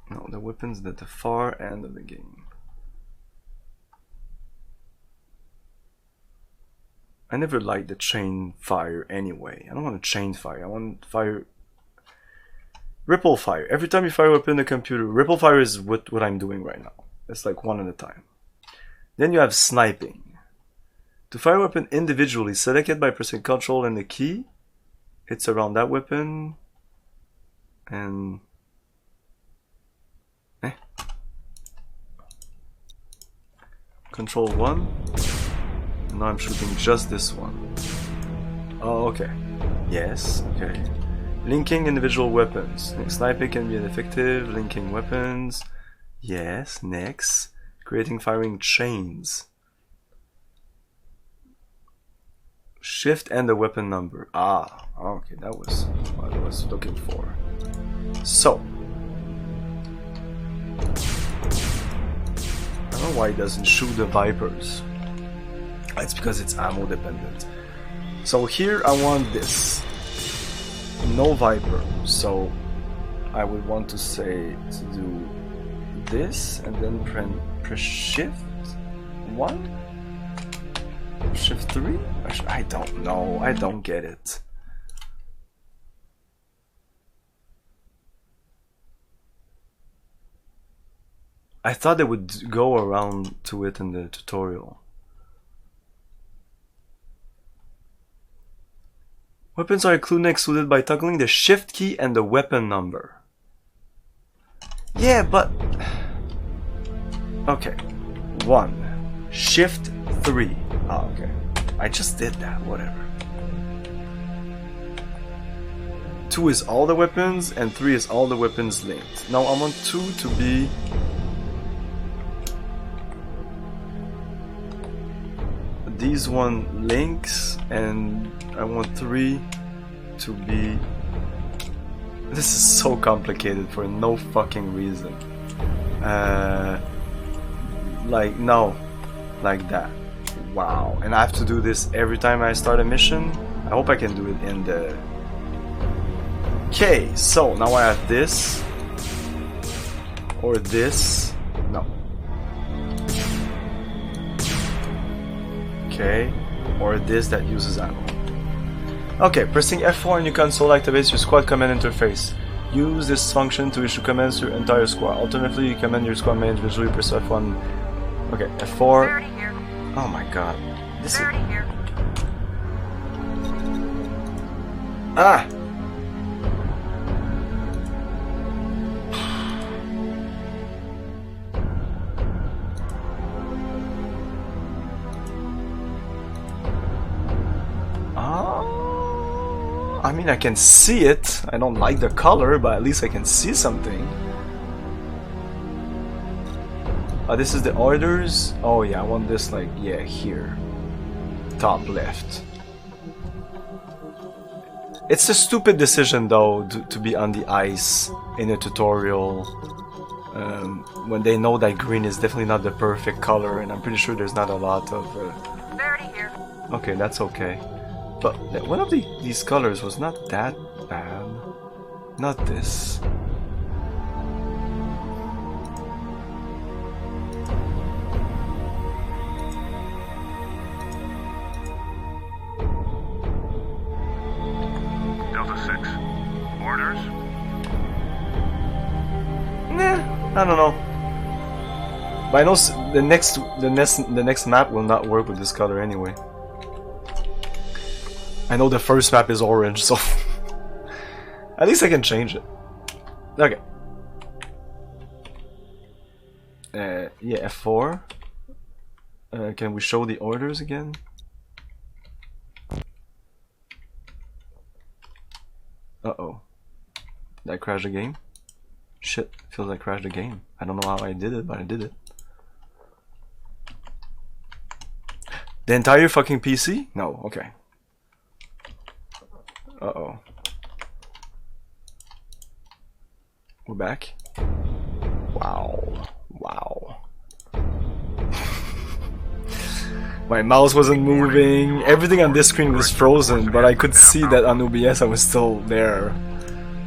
No, the weapons at the far end of the game. I never liked the chain fire anyway. I don't want a chain fire. I want fire... Ripple fire. Every time you fire a weapon in the computer, ripple fire is what I'm doing right now. It's like one at a time. Then you have sniping. To fire a weapon individually, select it by pressing Ctrl and the key. It's around that weapon. And... Control 1. And now I'm shooting just this one. Oh, okay. Yes, okay. Linking individual weapons. Sniping can be ineffective. Linking weapons. Yes, next. Creating firing chains. Shift and the weapon number. Ah, okay, that was what I was looking for. So. I don't know why it doesn't shoot the Vipers. It's because it's ammo dependent. So here I want this. No Viper. So I would want to say to do this and then press Shift 1? Shift 3? I don't know. I don't get it. I thought they would go around to it in the tutorial. Weapons are included excluded by toggling the shift key and the weapon number. Yeah, but... Okay. 1. Shift 3. Oh, okay. I just did that, whatever. 2 is all the weapons, and 3 is all the weapons linked. Now I want 2 to be... These one links, and I want 3 to be... This is so complicated for no fucking reason. Like, no. Like that. Wow. And I have to do this every time I start a mission? I hope I can do it in the... Okay, so now I have this. Or this. No. Okay, or this that uses ammo. Okay, pressing F4 on your console activates your squad command interface. Use this function to issue commands to your entire squad. Alternatively, you command your squad may individually press F1. Okay, F4. Oh my god. This is... Ah! I mean, I can see it. I don't like the color, but at least I can see something. This is the orders. Oh yeah, I want this like, yeah, here. Top left. It's a stupid decision though to be on the ice in a tutorial when they know that green is definitely not the perfect color, and I'm pretty sure there's not a lot of... here. Okay, that's okay. But one of these colors was not that bad. Not this. Delta 6. Orders? Nah, I don't know. But I know the next map will not work with this color anyway. I know the first map is orange, so at least I can change it. Okay. Yeah, F4. Can we show the orders again? Uh-oh. Did crash the game. Shit, feels like crash the game. I don't know how I did it, but I did it. The entire fucking PC? No, okay. Uh-oh. We're back. Wow. Wow. My mouse wasn't moving. Everything on this screen was frozen, but I could see that on OBS I was still there.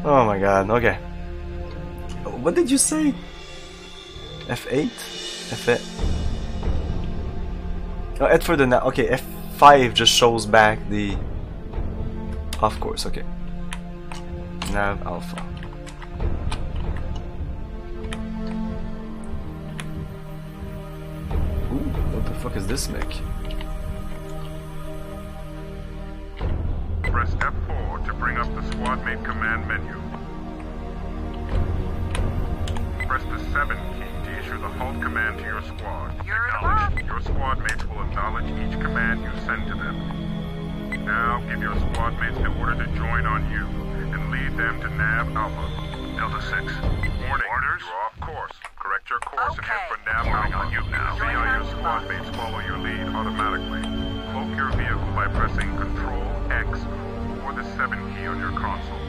Oh my god, okay. What did you say? F8? F8? Oh, F for the nav. Okay, F5 just shows back the... Of course, okay. Nav alpha. Ooh, what the fuck is this mech? Press F4 to bring up the squad mate command menu. Press the 7 key to issue the halt command to your squad. Acknowledge. Your squad mates will acknowledge each command you send to them. Now give your squad mates the order to join on you and lead them to Nav Alpha. Delta 6. Warning, orders? You're off course. Correct your course and head for Nav Alpha. On you now. See how your squad mates follow your lead automatically. Cloak your vehicle by pressing Control X or the 7 key on your console.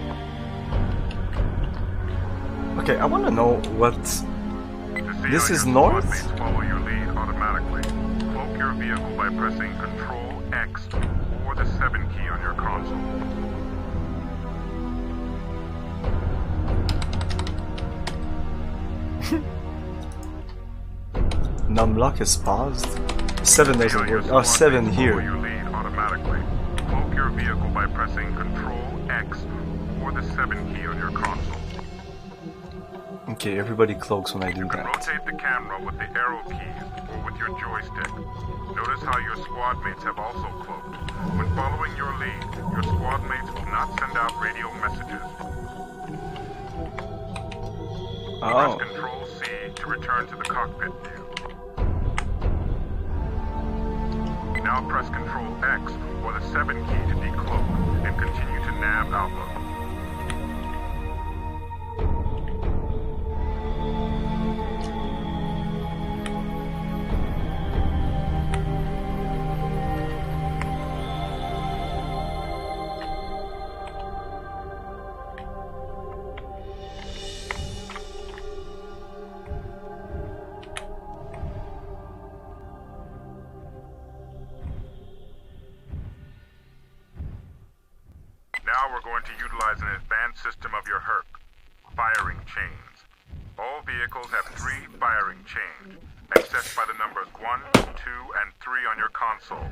Okay, I want to know what... This is north? Follow your lead automatically. Cloak your vehicle by pressing Control X or the 7 key on your console. Numlock is paused. 7 doesn't work. Oh, 7 here. Follow your lead automatically. Cloak your vehicle by pressing Control X or the 7 key on your console. Okay, everybody cloaks when I do that. Rotate the camera with the arrow keys or with your joystick. Notice how your squad mates have also cloaked. When following your lead, your squad mates will not send out radio messages. Oh. Press Control C to return to the cockpit view. Now press Control X or the 7 key to decloak and continue to Nav Alpha. Now we're going to utilize an advanced system of your HERC, firing chains. All vehicles have 3 firing chains, accessed by the numbers 1, 2, and 3 on your console.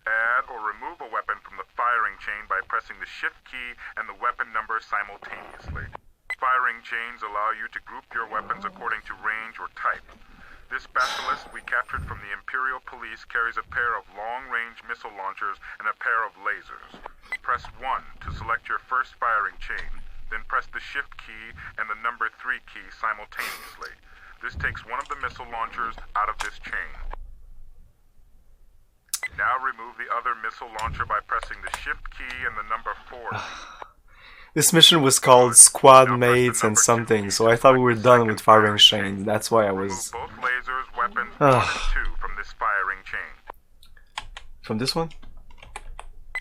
Add or remove a weapon from the firing chain by pressing the Shift key and the weapon number simultaneously. Firing chains allow you to group your weapons according to range or type. This Basilisk we captured from the Imperial Police carries a pair of long-range missile launchers and a pair of lasers. Press 1 to select your first firing chain, then press the Shift key and the number 3 key simultaneously. This takes one of the missile launchers out of this chain. Now remove the other missile launcher by pressing the Shift key and the number 4 key. This mission was called Squad Mates and something, so I thought we were done with firing chains. That's why I was... Remove both lasers, weapons, 1 and 2 from this firing chain. From this one?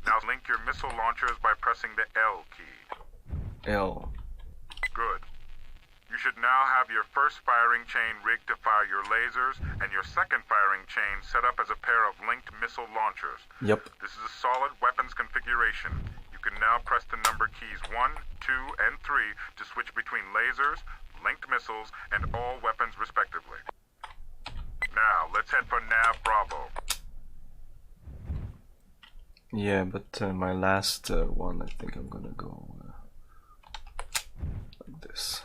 Now link your missile launchers by pressing the L key. L. Good. You should now have your first firing chain rigged to fire your lasers, and your second firing chain set up as a pair of linked missile launchers. Yep. This is a solid weapons configuration. You can now press the number keys 1, 2, and 3 to switch between lasers, linked missiles, and all weapons respectively. Now, let's head for Nav Bravo. Yeah, but my last one, I think I'm gonna go like this.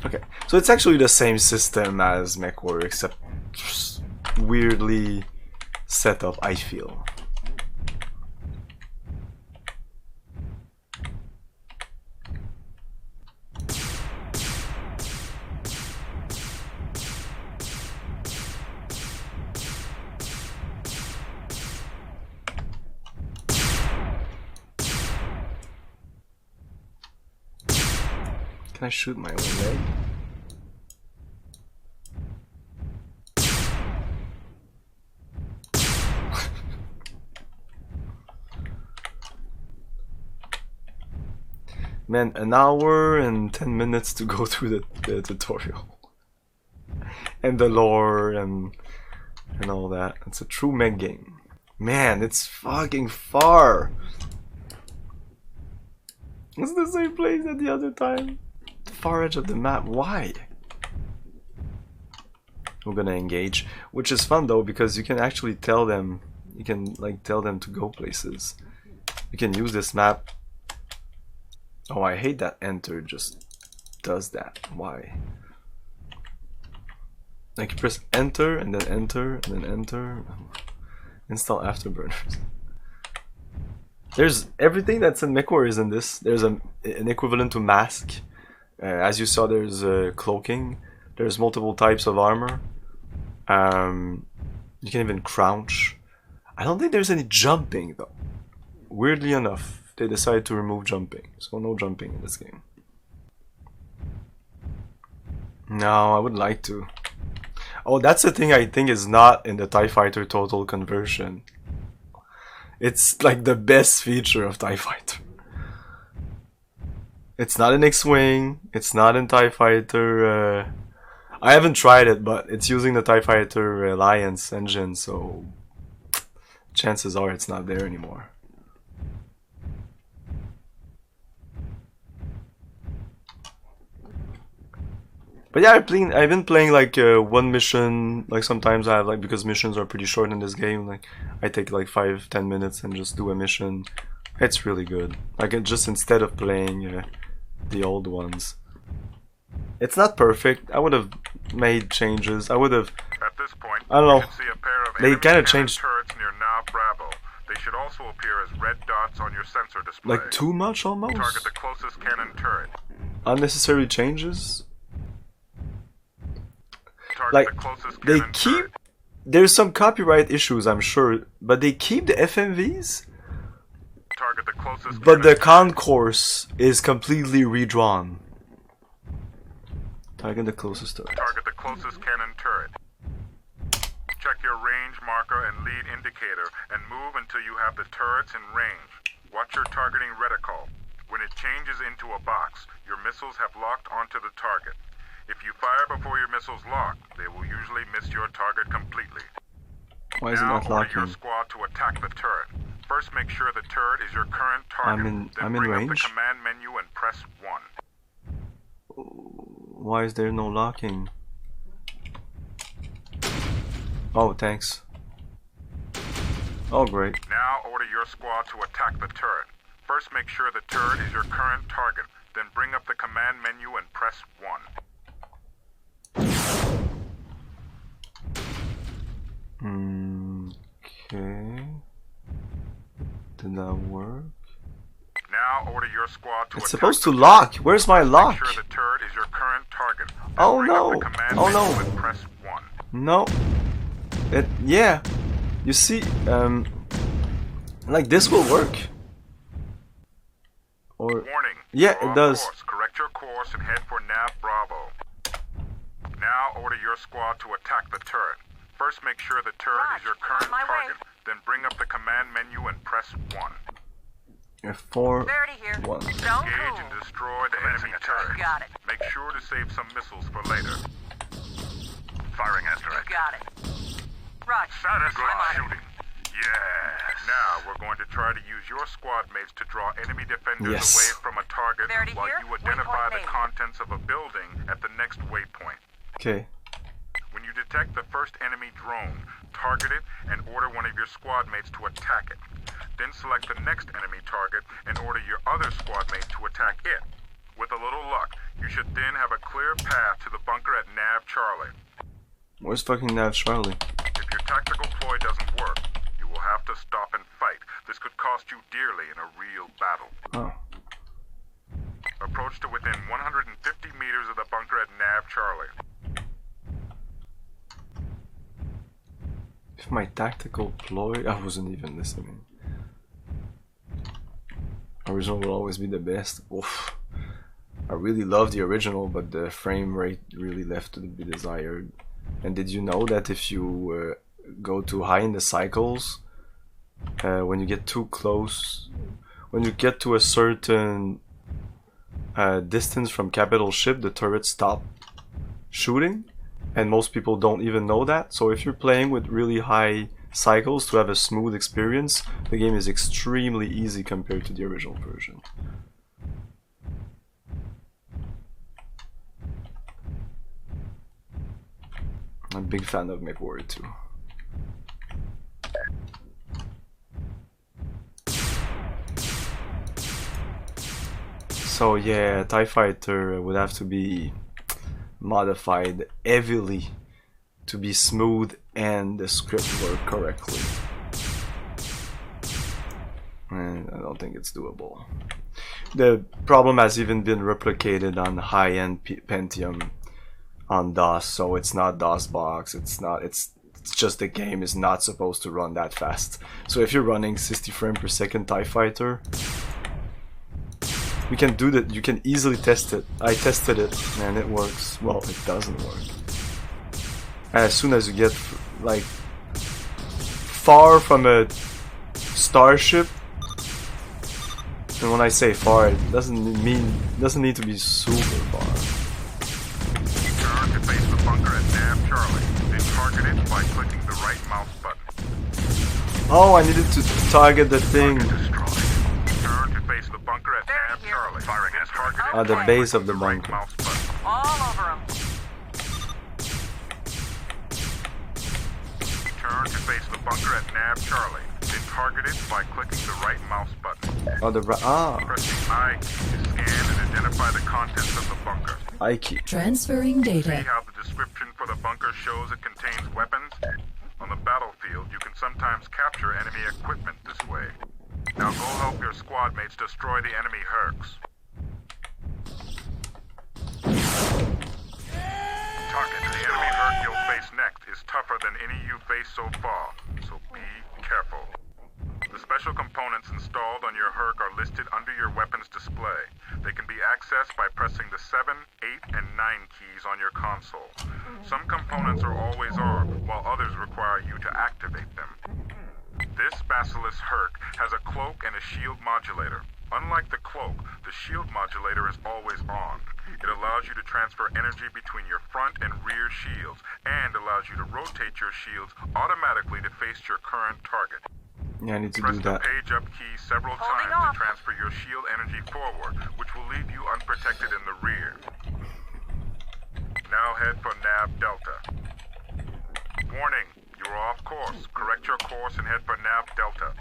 Okay, so it's actually the same system as MechWarrior, except just weirdly set up, I feel. Can I shoot my own leg? Man, an hour and 10 minutes to go through the tutorial. And the lore and all that. It's a true mech game. Man, it's fucking far. It's the same place as the other time. The far edge of the map. Why? We're gonna engage, which is fun though because you can actually tell them. You can like tell them to go places. You can use this map. Oh, I hate that enter just does that. Why? Like you press enter and then enter and then enter. Install afterburners. There's everything that's in MechWarrior is in this. There's an equivalent to mask. As you saw, there's cloaking. There's multiple types of armor. You can even crouch. I don't think there's any jumping though. Weirdly enough. They decided to remove jumping, so no jumping in this game. No, I would like to. Oh, that's the thing I think is not in the TIE Fighter Total Conversion. It's like the best feature of TIE Fighter. It's not in X-Wing, it's not in TIE Fighter. I haven't tried it, but it's using the TIE Fighter Alliance engine, so chances are it's not there anymore. But yeah, I've been playing like one mission. Like sometimes I have like, because missions are pretty short in this game. Like I take like 5-10 minutes and just do a mission. It's really good. Like just instead of playing the old ones. It's not perfect. I would have made changes. I would have. At this point, I don't know. you can see a pair of They enemy kind of cannon changed. turrets near Nav Bravo. They should also appear as red dots on your sensor display. Like too much almost. Target the closest cannon turret. Unnecessary changes. Target Like the closest they cannon keep. turret. There's some copyright issues, I'm sure, but they keep the FMVs. Target the closest But the cannon concourse is completely redrawn. Target the closest turret. Target the closest cannon turret. Check your range marker and lead indicator and move until you have the turrets in range. Watch your targeting reticle. When it changes into a box, your missiles have locked onto the target. If you fire before your missiles lock, they will usually miss your target completely. Why is it Now not order your locking? squad to attack the turret. First, make sure the turret is your current target. Then I'm in bring up range. the command menu and press 1. Why is there no locking? Oh, thanks. Oh, great. Now order your squad to attack the turret. First, make sure the turret is your current target. Then bring up the command menu and press 1. Okay. Did that work? Now order your squad to It's attack supposed the to turret. lock. Where's my Make lock? sure the turret is your current target. Then Oh, bring up no. the command Oh, menu no. and press 1. No. Yeah. You see, like this will work. Or Warning. yeah, You're it off does. course. Correct your course and head for Nav Bravo. Now order your squad to attack the turret. First, make sure the turret is your current target. Then bring up the command menu and press 1. F4 Verity here. 1. Stone Engage cool. and destroy the enemy turret. Got it. Make sure to save some missiles for later. Firing as You directed. got it. Roger. Good I'm on it. shooting. Yes. Now we're going to try to use your squad mates to draw enemy defenders Yes. away from a target Verity while here. you identify the Waypoint named. contents of a building at the next waypoint. Okay. When you detect the first enemy drone, target it and order one of your squad mates to attack it. Then select the next enemy target and order your other squad mate to attack it. With a little luck, you should then have a clear path to the bunker at Nav Charlie. Where's fucking Nav Charlie? If your tactical ploy doesn't work, you will have to stop and fight. This could cost you dearly in a real battle. Oh. Approach to within 150 meters of the bunker at Nav Charlie. If my tactical ploy, I wasn't even listening. Original will always be the best. Oof. I really love the original, but the frame rate really left to be desired. And did you know that if you go too high in the cycles, when you get too close, when you get to a certain distance from capital ship, the turrets stop shooting, and most people don't even know that. So if you're playing with really high cycles to have a smooth experience, the game is extremely easy compared to the original version. I'm a big fan of MechWarrior 2. So yeah, TIE Fighter would have to be modified heavily to be smooth and the script work correctly. And I don't think it's doable. The problem has even been replicated on high-end Pentium on DOS, so it's not DOSBox, it's just the game is not supposed to run that fast. So if you're running 60 frames per second TIE Fighter, we can do that. You can easily test it. I tested it and it works. Well, it doesn't work. As soon as you get like far from a starship, and when I say far, it doesn't need to be super far. Turn to face the bunker at Nav Charlie. Then target it by clicking the right mouse button. Oh, I needed to target the thing. Turn to face the bunker at Nav Charlie. Firing as targeted. At the base of the Right bunker. mouse button. All over him. Turn to face the bunker at Nav Charlie. Then target it by clicking the right mouse button. Oh, the Press the I key to scan and identify the contents of the bunker. I key. Transferring See data. how the description for the bunker shows it contains weapons? On the battlefield, you can sometimes capture enemy equipment this way. Now go help your squad mates destroy the enemy Hercs. Target. The enemy Herc you'll face next is tougher than any you've faced so far, so be careful. The special components installed on your Herc are listed under your weapons display. They can be accessed by pressing the 7, 8, and 9 keys on your console. Some components are always armed, while others require you to activate them. This Basilisk Herc has a cloak and a shield modulator. Unlike the cloak, the shield modulator is always on. It allows you to transfer energy between your front and rear shields, and allows you to rotate your shields automatically to face your current target. Yeah, I need to Press do the that. page up key several Holding times off. to transfer your shield energy forward, which will leave you unprotected in the rear. Now head for Nav Delta. Warning, you are off course. Correct your course and head for Nav Delta.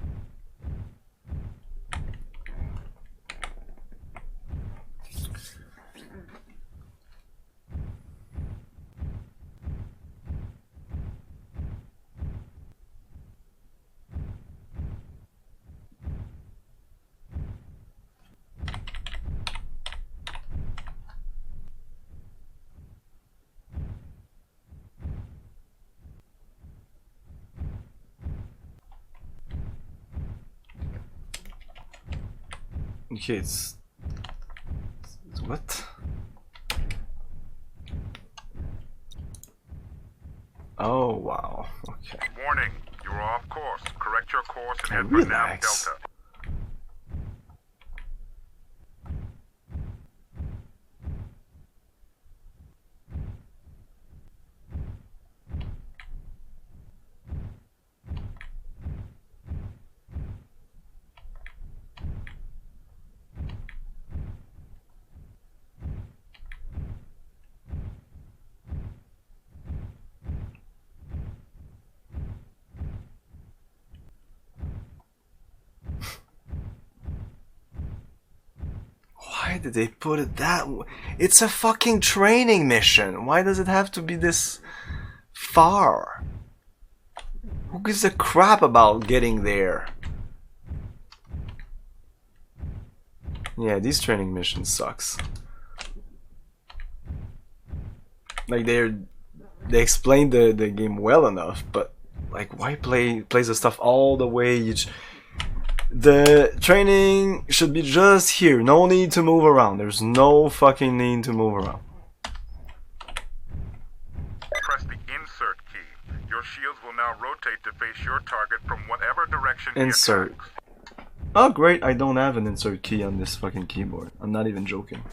Okay, it's what? Oh wow. Okay. Warning, you are off course. Correct your course and head for Nav Relax. Delta. Why did they put it that way? It's a fucking training mission. Why does it have to be this far? Who gives a crap about getting there? Yeah, these training missions sucks. Like they explained the game well enough, but like why play the stuff all the way? The training should be just here. No need to move around. There's no fucking need to move around. Press the insert key. Your shields will now rotate to face your target from whatever direction he Insert. attacks. Oh great, I don't have an insert key on this fucking keyboard. I'm not even joking.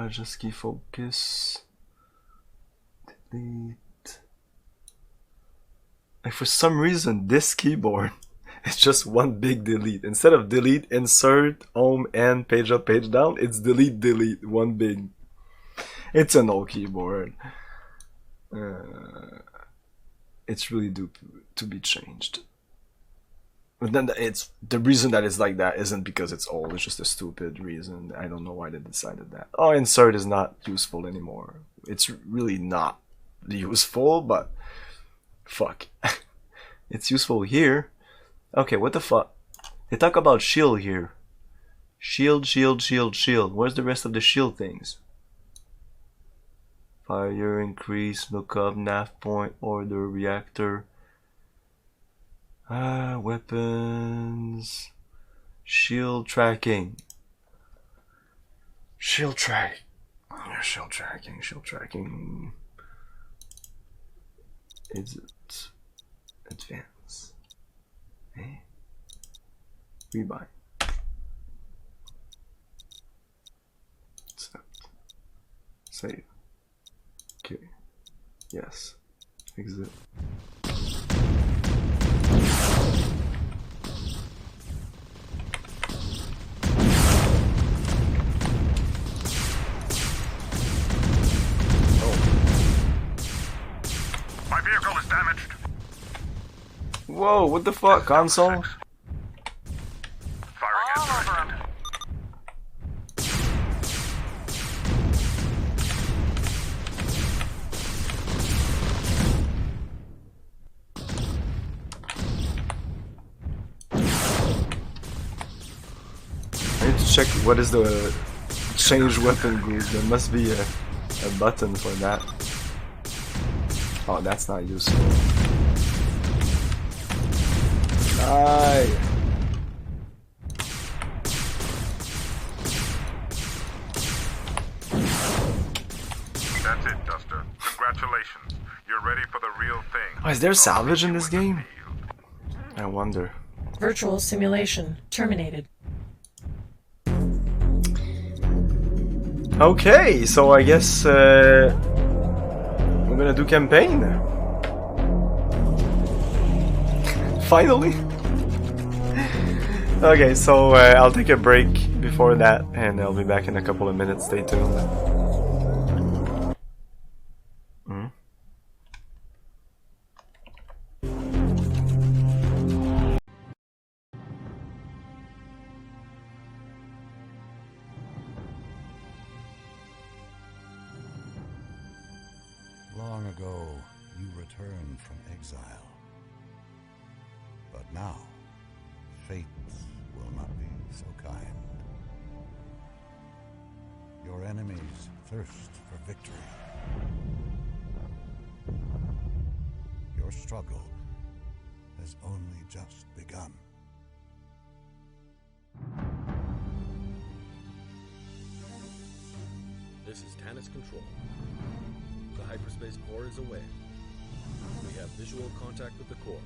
Just key focus. Delete. Like for some reason this keyboard is just one big delete. Instead of delete, insert, home, end, page up, page down, it's delete, delete, one big. It's an old keyboard. It's really due to be changed. But then it's the reason that it's like that isn't because it's old. It's just a stupid reason. I don't know why they decided that. Oh, insert is not useful anymore. It's really not useful, but fuck. It's useful here. Okay, what the fuck? They talk about shield here. Shield, shield, shield, shield. Where's the rest of the shield things? Fire, increase, look up, nav point, order, reactor. Weapons. Shield tracking. Shield track. Shield tracking, shield tracking. Is it advance? Eh? Rebind. Accept. Save. Okay. Yes. Exit. My vehicle is damaged. Whoa, what the fuck, console? Firing All over insert. him. I need to check what is the change weapon group. There must be a button for that. Oh, that's not useful. Die! That's it, Duster. Congratulations. You're ready for the real thing. Oh, is there salvage in this game? I wonder. Virtual simulation terminated. Okay, so I guess we're gonna do campaign. Finally. Okay, so I'll take a break before that, and I'll be back in a couple of minutes. Stay tuned. Long ago, you returned from exile. But now, fate will not be so kind. Your enemies thirst for victory. Your struggle has only just begun. This is Tannis Control. The hyperspace core is away. We have visual contact with the core.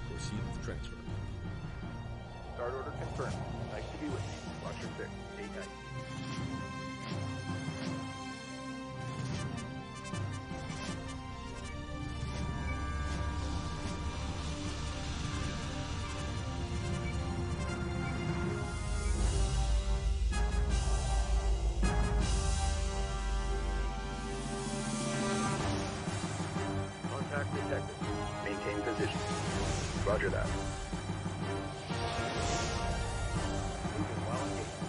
Proceed with transfer. Start order confirmed. Nice to be with you. Watch your 6. Stay tight. Contact detected. Maintain position. Roger that. Moving while engaged.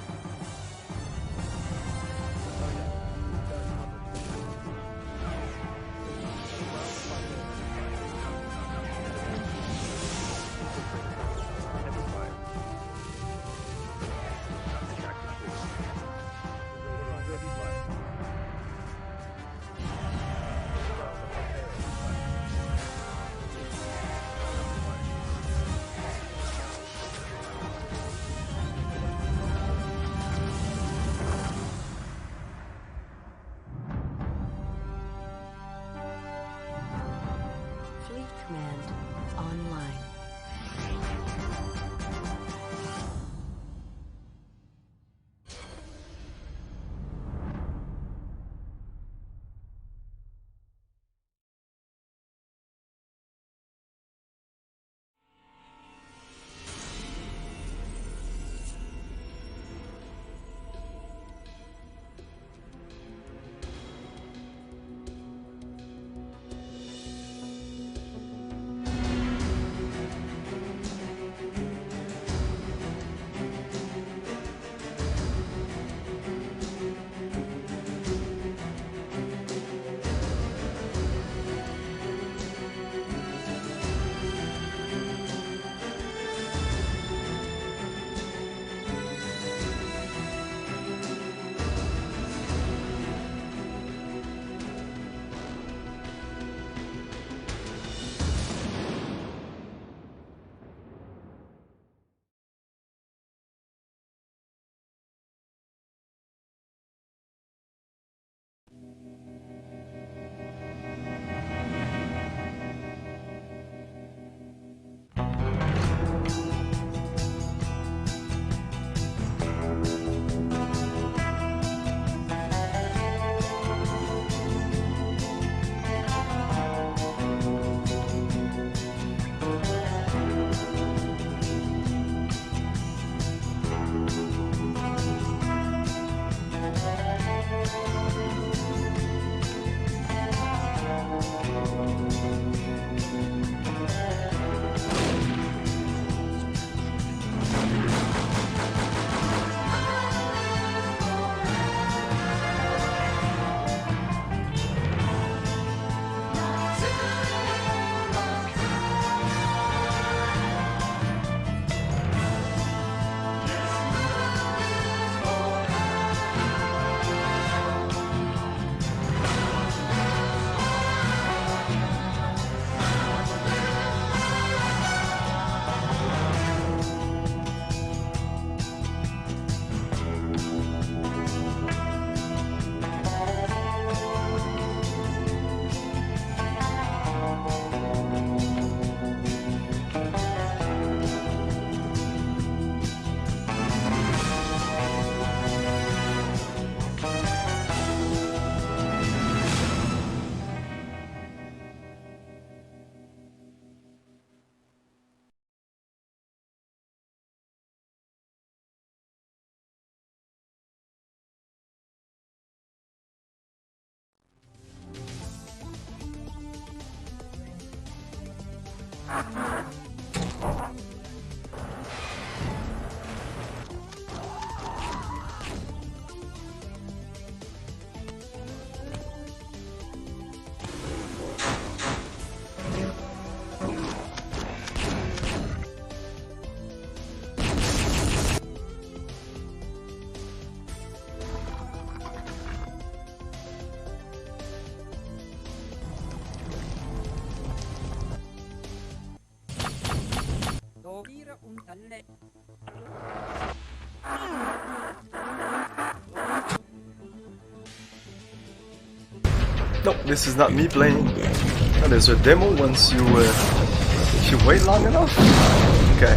Heavy fire. Attack complete. Heavy fire. Command online. No, this is not me playing. Oh, there's a demo once you if you wait long enough. Okay.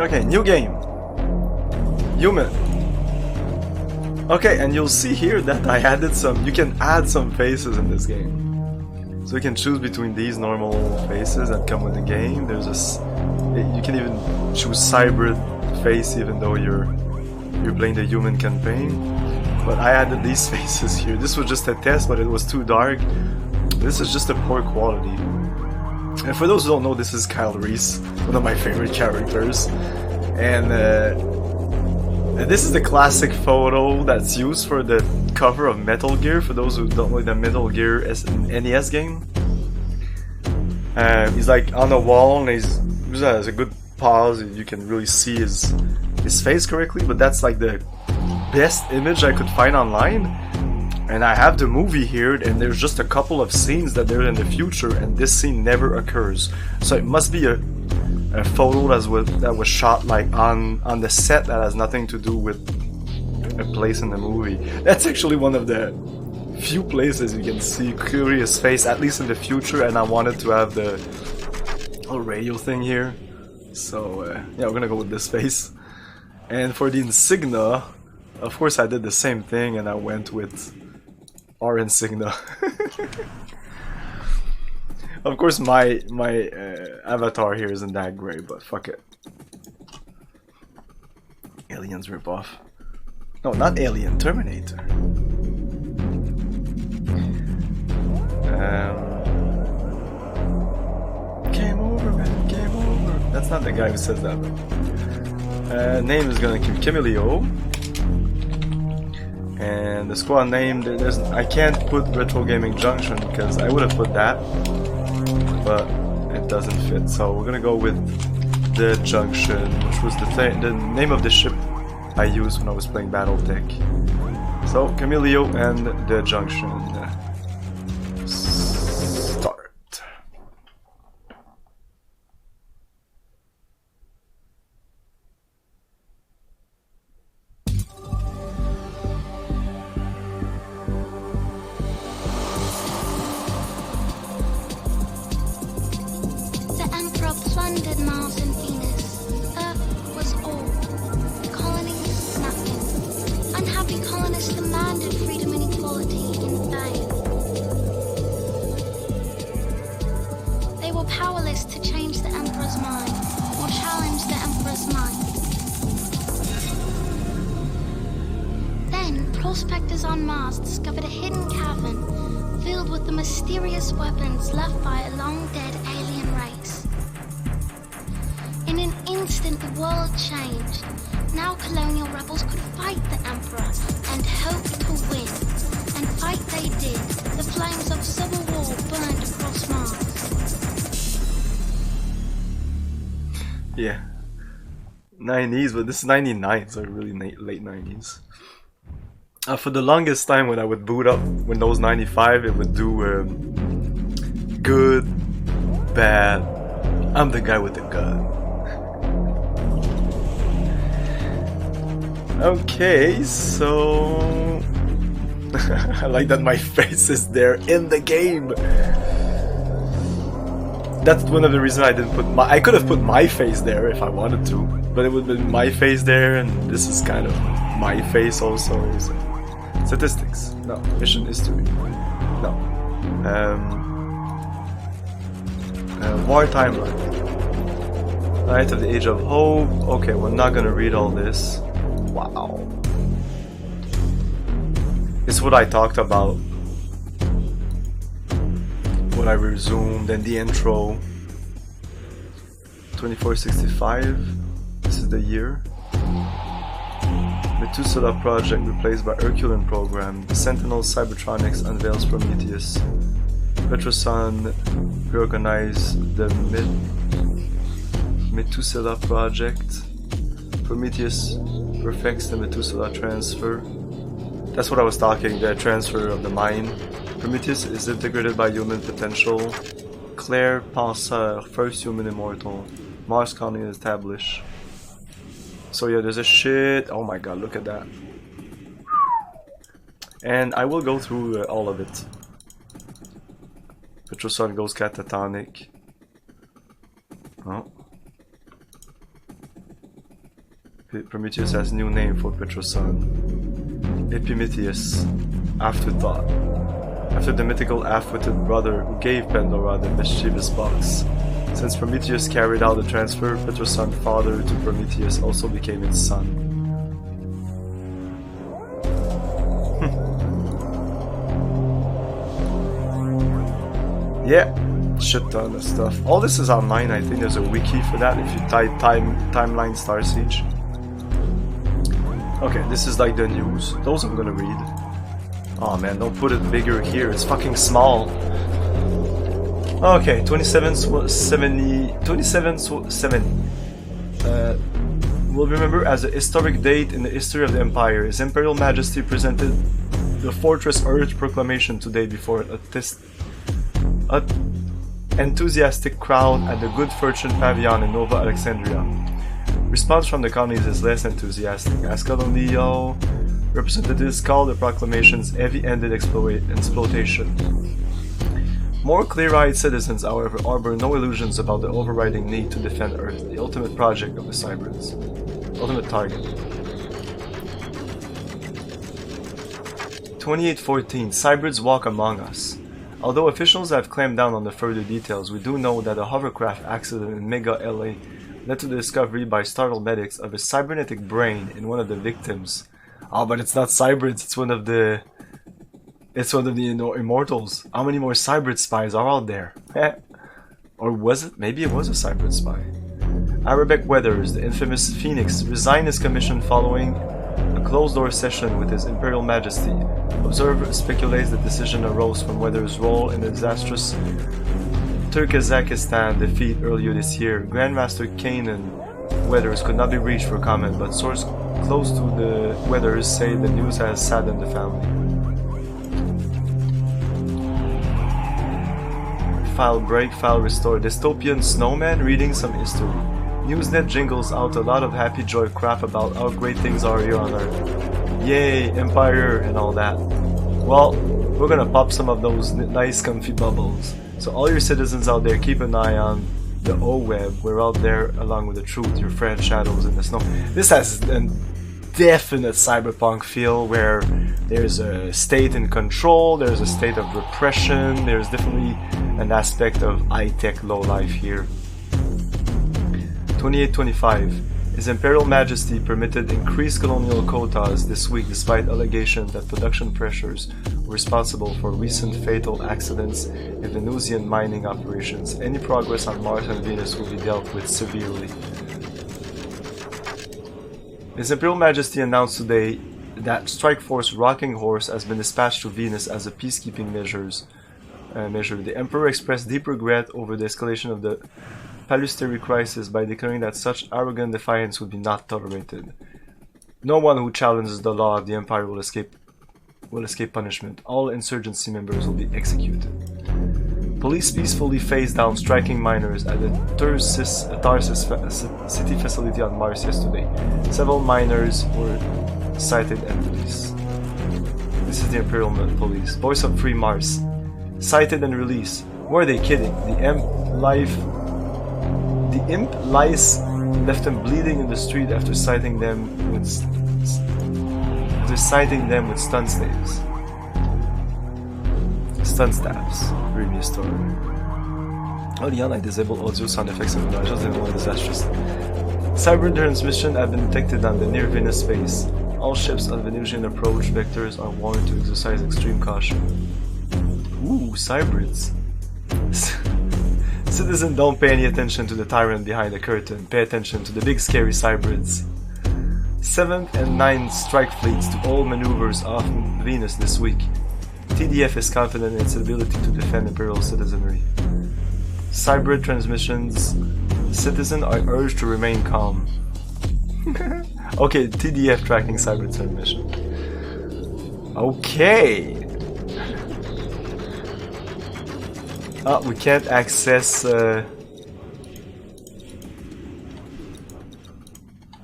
Okay, new game. Human. Okay, and you'll see here that I added some. You can add some faces in this game. So you can choose between these normal faces that come with the game. There's a. You can even choose hybrid face even though you're playing the human campaign. But I added these faces here. This was just a test, but it was too dark. This is just a poor quality. And for those who don't know, this is Kyle Reese, one of my favorite characters. And this is the classic photo that's used for the cover of Metal Gear, for those who don't know the Metal Gear NES game. He's like on the wall and he has a good pause, you can really see his face correctly, but that's like the best image I could find online. And I have the movie here, and there's just a couple of scenes that they're in the future, and this scene never occurs. So it must be a photo that was shot like on the set that has nothing to do with a place in the movie. That's actually one of the few places you can see Curious face, at least in the future, and I wanted to have the little radio thing here. So yeah, we're gonna go with this face. And for the insignia, of course I did the same thing and I went with our insignia. Of course my avatar here isn't that great, but fuck it. Aliens ripoff. No, not Alien, Terminator. Game over, man, game over. That's not the guy who says that. Name is gonna keep Kimilio. And the squad name, I can't put Retro Gaming Junction because I would have put that, but it doesn't fit. So we're gonna go with the Junction, which was the name of the ship I used when I was playing BattleTech. So Camilio and the Junction. Start. The Emperor plundered Mars and Venus. Earth was old. Colonies nothing. Unhappy colonists demanded freedom and equality in vain. They were powerless to change the Emperor's mind or challenge the Emperor's mind. Then, prospectors on Mars discovered a hidden cavern filled with the mysterious weapons left by a long-dead alien race. In an instant, the world changed. Now colonial rebels could fight the Emperor and hope to win. And fight they did. The flames of civil war burned across Mars. Yeah. 90s, but this is 99, so really late 90s. For the longest time when I would boot up Windows 95, it would do good, bad, I'm the guy with the gun. Okay, so I like that my face is there in the game. That's one of the reasons I didn't put I could have put my face there if I wanted to, but it would have been my face there, and this is kind of my face also. So. Statistics. No. Mission history. No. War timeline. Night of the Age of Hope. Okay, we're not gonna read all this. Wow. It's what I talked about. What I resumed and the intro. 2465. This is the year. Methuselah project replaced by Herculean program. The Sentinel Cybertronics unveils Prometheus. Petrosun reorganized the Methuselah project. Prometheus perfects the Methuselah transfer. That's what I was talking, the transfer of the mind. Prometheus is integrated by human potential. Claire Penseur, first human immortal. Mars colony established. So yeah, there's a shit. Oh my god, look at that. And I will go through all of it. Petrosun goes catatonic. Oh. Prometheus has new name for Petrosun. Epimetheus. Afterthought. After the mythical half-witted brother who gave Pandora the mischievous box. Since Prometheus carried out the transfer, Petrosun, father to Prometheus, also became its son. Yeah, shit ton of stuff. All this is online. I think there's a wiki for that if you type timeline Starsiege. Okay, this is like the news. Those I'm gonna read. Oh man, don't put it bigger here. It's fucking small. Okay, 2770 will remember as a historic date in the history of the Empire. His Imperial Majesty presented the Fortress Earth proclamation today before an enthusiastic crowd at the Good Fortune Pavilion in Nova Alexandria. Response from the colonies is less enthusiastic. Ascalonio Representatives call the proclamations heavy-handed exploitation. More clear-eyed citizens, however, harbor no illusions about the overriding need to defend Earth, the ultimate project of the cybrids. Ultimate target. 2814. Cybrids walk among us. Although officials have clamped down on the further details, we do know that a hovercraft accident in Mega LA led to the discovery by startled medics of a cybernetic brain in one of the victims. Oh, but it's not cybrids, it's one of the immortals. How many more cybrid spies are out there? Or was it? Maybe it was a cybrid spy. Arabic Weathers, the infamous Phoenix, resigned his commission following a closed-door session with His Imperial Majesty. Observer speculates the decision arose from Weathers' role in the disastrous Turkizakistan defeat earlier this year. Grandmaster Kanan Weathers could not be reached for comment, but sources close to the Weathers say the news has saddened the family. File break, file restore. Dystopian snowman reading some history. Newsnet jingles out a lot of happy joy crap about how great things are here on Earth. Yay, Empire and all that. Well, we're gonna pop some of those nice comfy bubbles. So all your citizens out there, keep an eye on the O-Web. We're out there along with the truth, your friend shadows in the snow. This has a definite cyberpunk feel where there's a state in control, there's a state of repression, there's definitely an aspect of high-tech low-life here. 2825. His Imperial Majesty permitted increased colonial quotas this week despite allegations that production pressures were responsible for recent fatal accidents in Venusian mining operations. Any progress on Mars and Venus will be dealt with severely. His Imperial Majesty announced today that Strike Force Rocking Horse has been dispatched to Venus as a peacekeeping measure. The Emperor expressed deep regret over the escalation of the Palusteri crisis by declaring that such arrogant defiance would be not tolerated. No one who challenges the law of the Empire will escape punishment. All insurgency members will be executed. Police peacefully faced down striking miners at the Tarsus city facility on Mars yesterday. Several miners were cited and released. This is the Imperial Police. Voice of Free Mars. Cited and released. Were they kidding? The imp lice left them bleeding in the street after citing them with stun staves. Stun stabs. Read me a story. Oh, Leon, I disabled audio sound effects and I just didn't want disastrous. Cyber transmission have been detected on the near Venus space. All ships on Venusian approach vectors are warned to exercise extreme caution. Ooh, cybrids. Citizens, don't pay any attention to the tyrant behind the curtain. Pay attention to the big scary cybrids. 7th and 9th strike fleets to all maneuvers off Venus this week. TDF is confident in its ability to defend Imperial citizenry. Cybrid transmissions. Citizens are urged to remain calm. Okay, TDF tracking cybrid transmission. Okay. We can't access.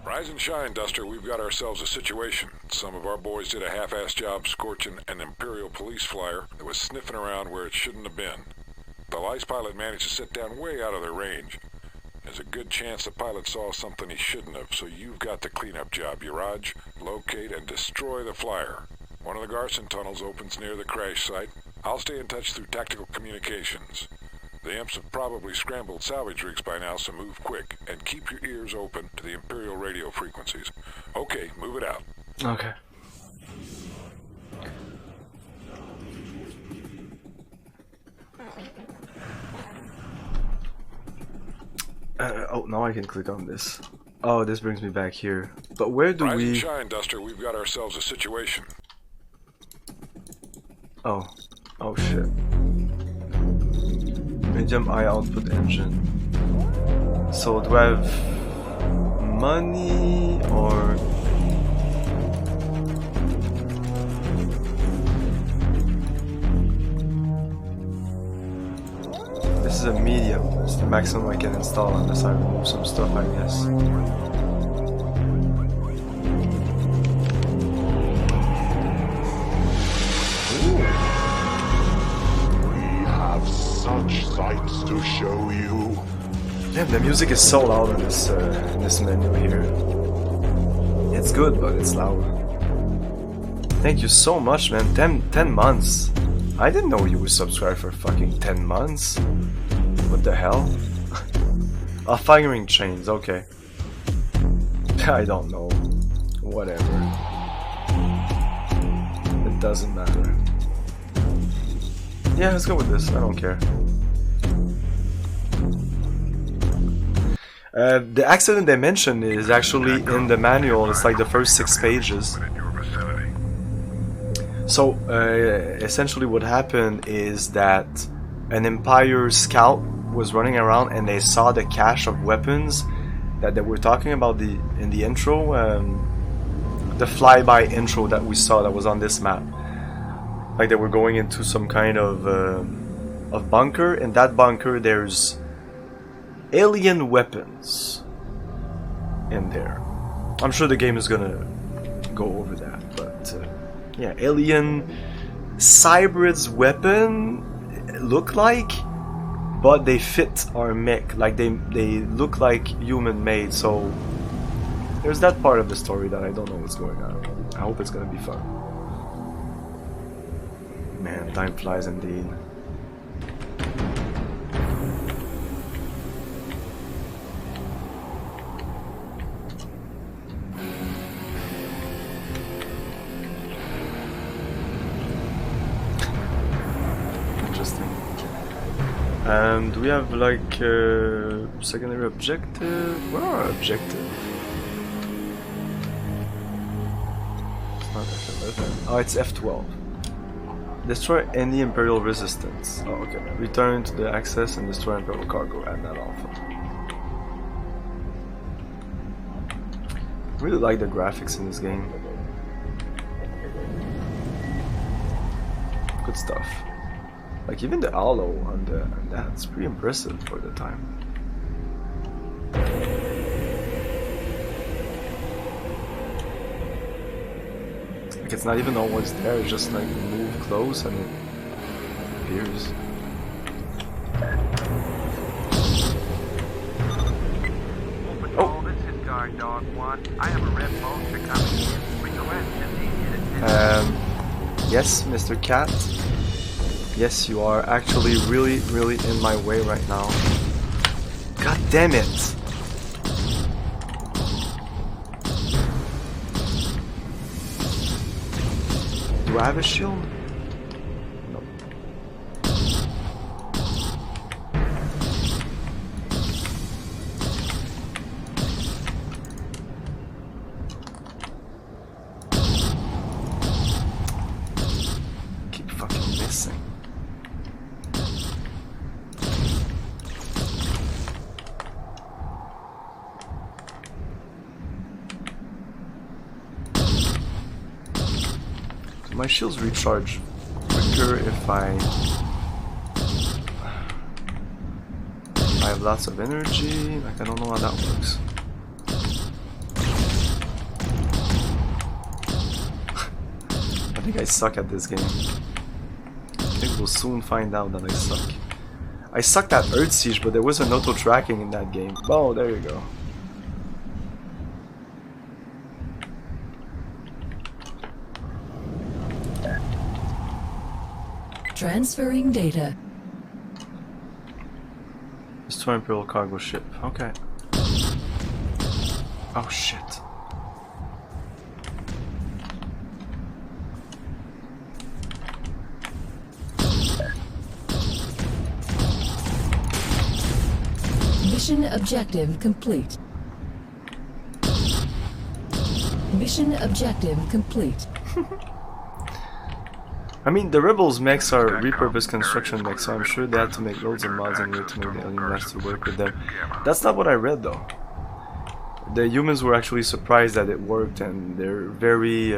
Rise and shine, Duster. We've got ourselves a situation. Some of our boys did a half-ass job scorching an Imperial police flyer that was sniffing around where it shouldn't have been. The lice pilot managed to sit down way out of their range. There's a good chance the pilot saw something he shouldn't have, so you've got the cleanup job, Uraj. Locate and destroy the flyer. One of the Garson tunnels opens near the crash site. I'll stay in touch through tactical communications. The imps have probably scrambled salvage rigs by now, so move quick, and keep your ears open to the Imperial radio frequencies. Okay, move it out. Okay. Oh, now I can click on this. Oh, this brings me back here. But where do Rise we... and shine, Duster. We've got ourselves a situation. Oh. Oh, shit. Medium eye output engine. So, do I have money or... This is a medium. It's the maximum I can install unless I remove some stuff, I guess. such sights to show you. Damn, the music is so loud in this menu here. It's good, but it's loud. Thank you so much, man. 10 months. I didn't know you were subscribed for fucking 10 months. What the hell? Firing chains, okay. I don't know. Whatever. It doesn't matter. Yeah, let's go with this. I don't care. The accident they mentioned is actually in the manual. It's like the first 6 pages. So, essentially what happened is that an Empire scout was running around and they saw the cache of weapons that they were talking about in the intro, the flyby intro that we saw that was on this map. Like they were going into some kind of bunker. In that bunker there's alien weapons in there. I'm sure the game is gonna go over that, but yeah, alien cybrids weapon look like, but they fit our mech. Like they look like human made. So there's that part of the story that I don't know what's going on. I hope it's gonna be fun. Man, time flies indeed. Do we have like secondary objective? Where are our objective? It's not F11. Oh, it's F12. Destroy any Imperial resistance. Oh, okay. Return to the access and destroy Imperial cargo. Add that alpha. I really like the graphics in this game. Good stuff. Like even the halo on that's pretty impressive for the time. Like it's not even always there, it's just like move close and it appears. Oh! This is Guard Dog 1. I have a red vulture coming in. Request immediate attention. Yes, Mr. Cat. Yes, you are actually really in my way right now. God damn it! Do I have a shield? No. Keep fucking missing. My shields recharge quicker if I have lots of energy. Like I don't know how that works. I think I suck at this game. I think we'll soon find out that I suck. I sucked at Earthsiege, but there was an auto tracking in that game. Oh, there you go. Transferring data. Destroy Imperial cargo ship. Okay. Oh shit. Mission objective complete. Mission objective complete. I mean, the Rebels mechs are repurposed construction mechs, so I'm sure they had to make loads of mods in order to make the alien mechs to work with them. That's not what I read though. The humans were actually surprised that it worked, and they're very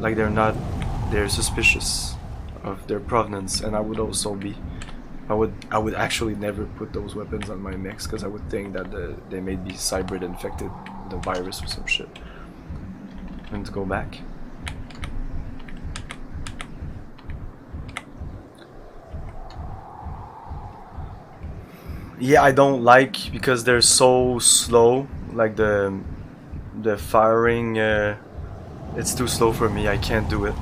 like they're suspicious of their provenance, and I would also be. I would actually never put those weapons on my mechs because I would think that they may be cybrid infected with a virus or some shit. And to go back. Yeah, I don't like because they're so slow. Like the firing, it's too slow for me. I can't do it.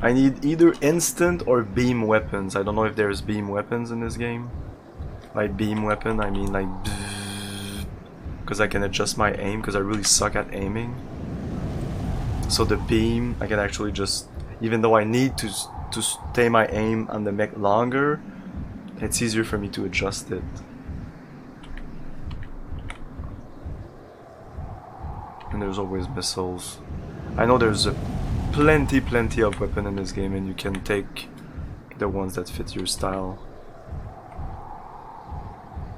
I need either instant or beam weapons. I don't know if there's beam weapons in this game. By beam weapon, I mean like because I can adjust my aim because I really suck at aiming. So the beam, I can actually just, even though I need to stay my aim on the mech longer, it's easier for me to adjust it. And there's always missiles. I know there's plenty of weapon in this game, and you can take the ones that fit your style.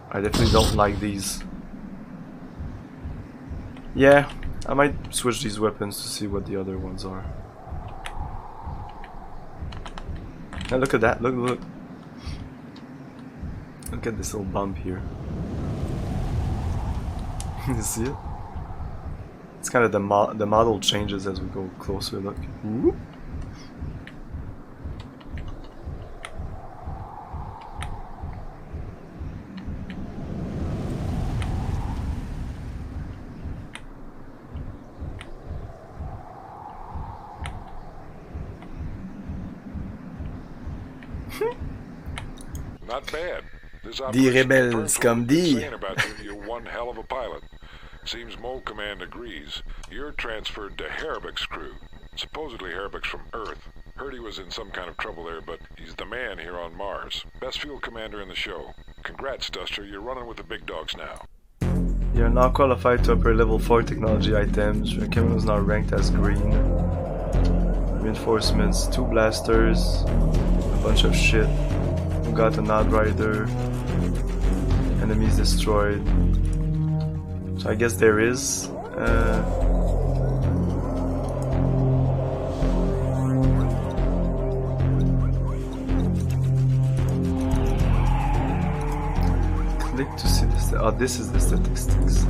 I definitely don't like these. Yeah, I might switch these weapons to see what the other ones are. Now look at that, look. Look at this little bump here. You see it? It's kind of the model changes as we go closer, look. Whoop. Not bad. Die rebels comme dit. About you, you're one hell of a pilot. Seems Mole Command agrees. You're transferred to Herbeck's crew. Supposedly Herbeck's from Earth. Heard he was in some kind of trouble there, but he's the man here on Mars. Best fuel commander in the show. Congrats, Duster. You're running with the big dogs now. You're not qualified to upper level 4 technology items. Your Kevin was not ranked as green. Reinforcements, 2 blasters, a bunch of shit. We got an outrider. Enemies destroyed. So I guess there is. Click to see this. Oh, this is the statistics.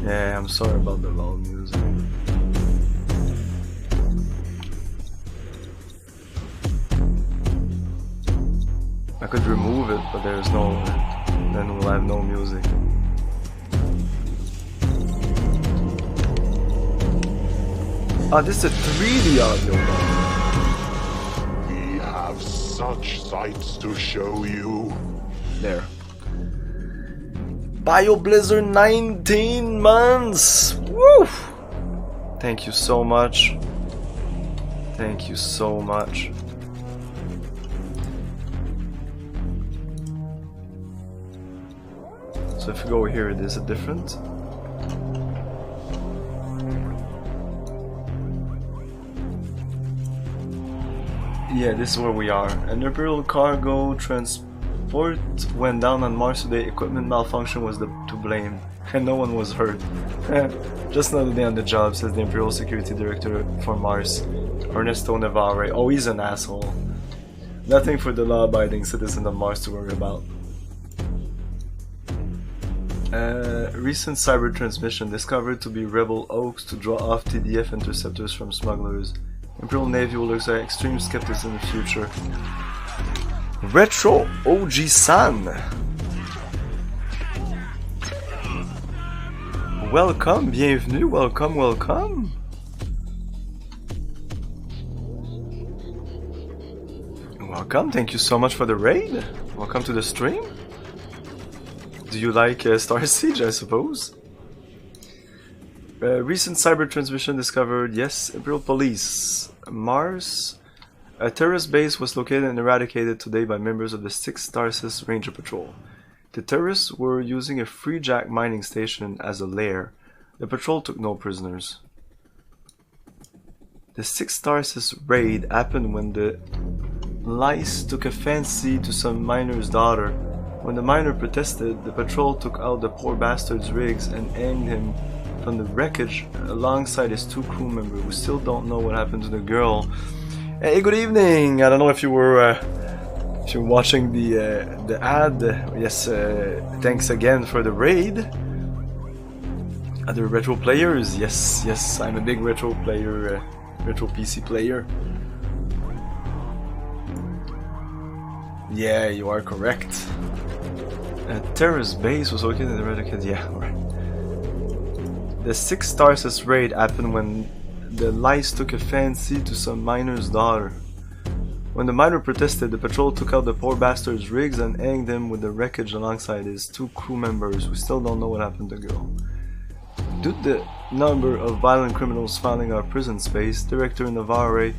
Yeah, I'm sorry about the loud music. I could remove it, but there's no... then we'll have no music. Ah, this is a 3D audio. We have such sights to show you. There. Bio Blizzard 19 months! Woo! Thank you so much. Thank you so much. So if you go here, is it different? Yeah, this is where we are. An Imperial cargo transport went down on Mars today. Equipment malfunction was to blame, and no one was hurt. Just another day on the job, says the Imperial Security Director for Mars, Ernesto Navarre. Oh, he's an asshole. Nothing for the law-abiding citizen of Mars to worry about. Recent cyber transmission discovered to be rebel hoax to draw off TDF interceptors from smugglers. Imperial Navy will exert extreme skepticism in the future. Retro OG-san! Welcome, bienvenue, welcome, welcome! Welcome, thank you so much for the raid. Welcome to the stream. Do you like Starsiege, I suppose? Recent cyber transmission discovered, yes, Imperial Police. Mars. A terrorist base was located and eradicated today by members of the 6th Starsiege Ranger Patrol. The terrorists were using a free jack mining station as a lair. The patrol took no prisoners. The 6th Starsiege raid happened when the lice took a fancy to some miner's daughter. When the miner protested, the patrol took out the poor bastard's rigs and hanged him from the wreckage alongside his 2 crew members who still don't know what happened to the girl. Hey, good evening! I don't know if you were If you're watching the ad, yes, thanks again for the raid. Other retro players, yes, I'm a big retro player, retro PC player. Yeah, you are correct. Terra's base was located in the Red. Yeah, right. The 6 Starsiege raid happened when the Lice took a fancy to some miner's daughter. When the miner protested, the patrol took out the poor bastard's rigs and hanged him with the wreckage alongside his 2 crew members. We still don't know what happened to the girl. Due to the number of violent criminals fouling our prison space, Director Navarre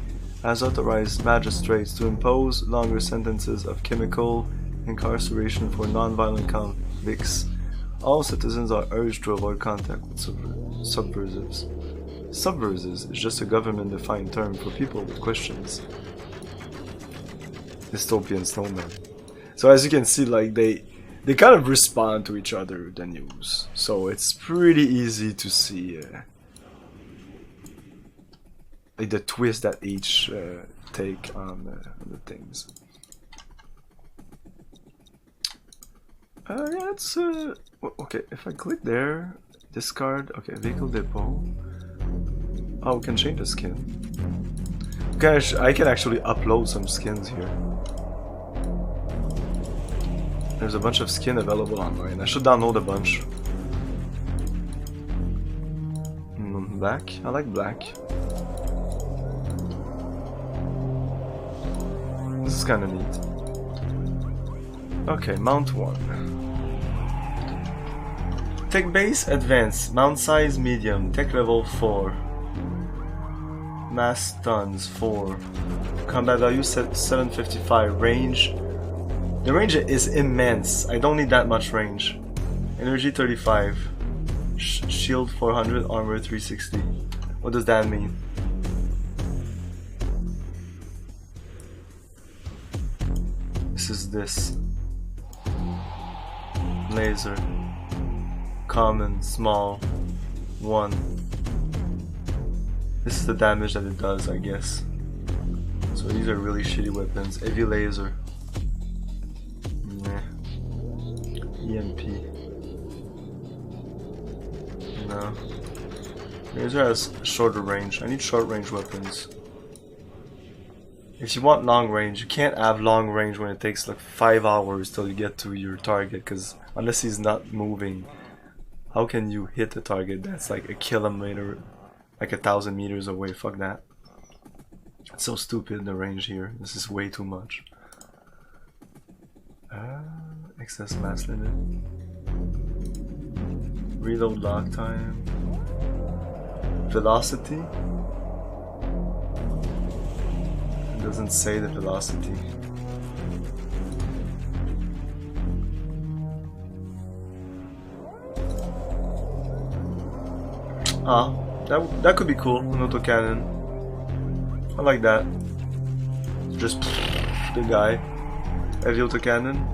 has authorized magistrates to impose longer sentences of chemical incarceration for non-violent convicts. All citizens are urged to avoid contact with subversives. Subversives is just a government-defined term for people with questions. Dystopian snowman. So as you can see, like they kind of respond to each other, the news. So it's pretty easy to see like the twist that each take on the things. Yeah, it's okay. If I click there, discard. Okay, vehicle depot. Oh, we can change the skin. Okay, I can actually upload some skins here. There's a bunch of skin available online. I should download a bunch. Black. I like black. This is kind of neat. Okay, mount 1. Tech base advanced. Mount size medium. Tech level 4. Mass tons 4. Combat value set 755. Range. The range is immense. I don't need that much range. Energy 35. Shield 400. Armor 360. What does that mean? This is this. Laser. Common. Small. 1. This is the damage that it does, I guess. So these are really shitty weapons. Heavy laser. Nah. EMP. No. Laser has shorter range. I need short range weapons. If you want long range, you can't have long range when it takes like 5 hours till you get to your target, because unless he's not moving, how can you hit the target that's like a kilometer, like 1,000 meters away? Fuck that. It's so stupid, the range here. This is way too much. Excess mass limit. Reload lock time. Velocity. It doesn't say the velocity. Ah, that could be cool. An autocannon. I like that. Just the guy. Heavy autocannon.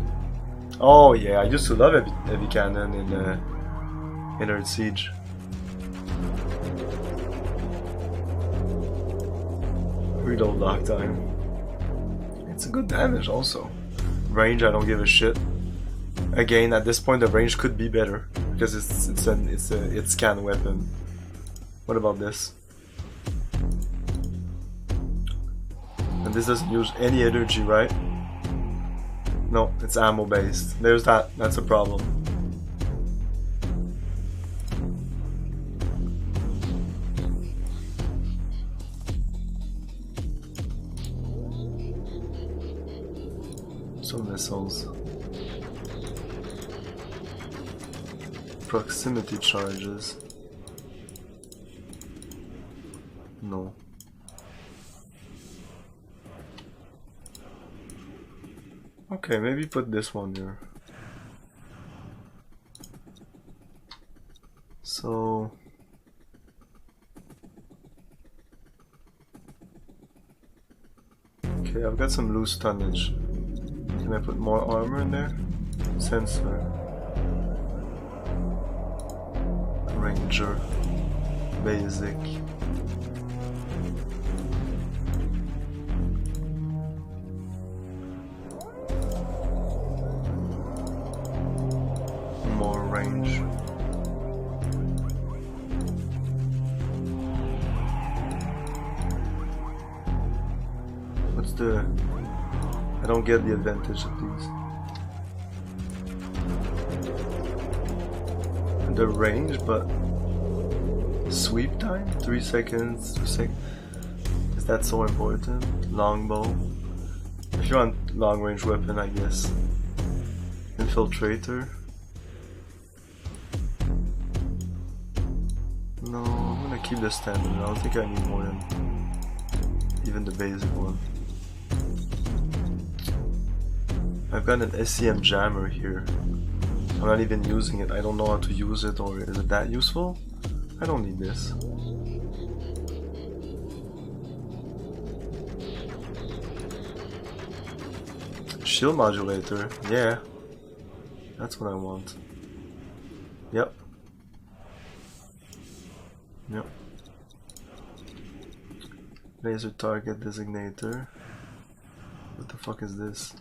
Oh yeah, I used to love heavy cannon in Starsiege. Reload lock time. It's a good damage also. Range, I don't give a shit. Again, at this point the range could be better because it's a scan weapon. What about this? And this doesn't use any energy, right? No, it's ammo based. There's that. That's a problem. Some missiles. Proximity charges. No. Okay, maybe put this one here. So okay, I've got some loose tonnage. Can I put more armor in there? Sensor. Ranger. Basic. What's the... I don't get the advantage of these. The range, but sweep time? 3 seconds, 2 seconds. Is that so important? Longbow. If you want long range weapon, I guess. Infiltrator. No, I'm gonna keep the standard. I don't think I need more than even the basic one. I've got an SCM jammer here. I'm not even using it. I don't know how to use it, or is it that useful? I don't need this. Shield modulator, yeah. That's what I want. Yep. Yep. Laser target designator. What the fuck is this?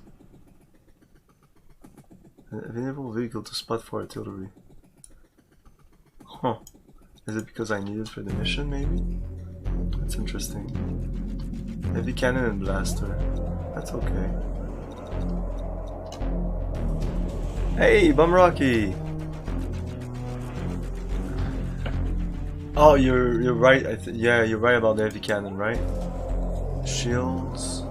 Available vehicle to spot for artillery. Huh. Is it because I need it for the mission, maybe? That's interesting. Heavy cannon and blaster. That's okay. Hey, Bum Rocky! Oh, you're right. Yeah, you're right about the heavy cannon, right? Shields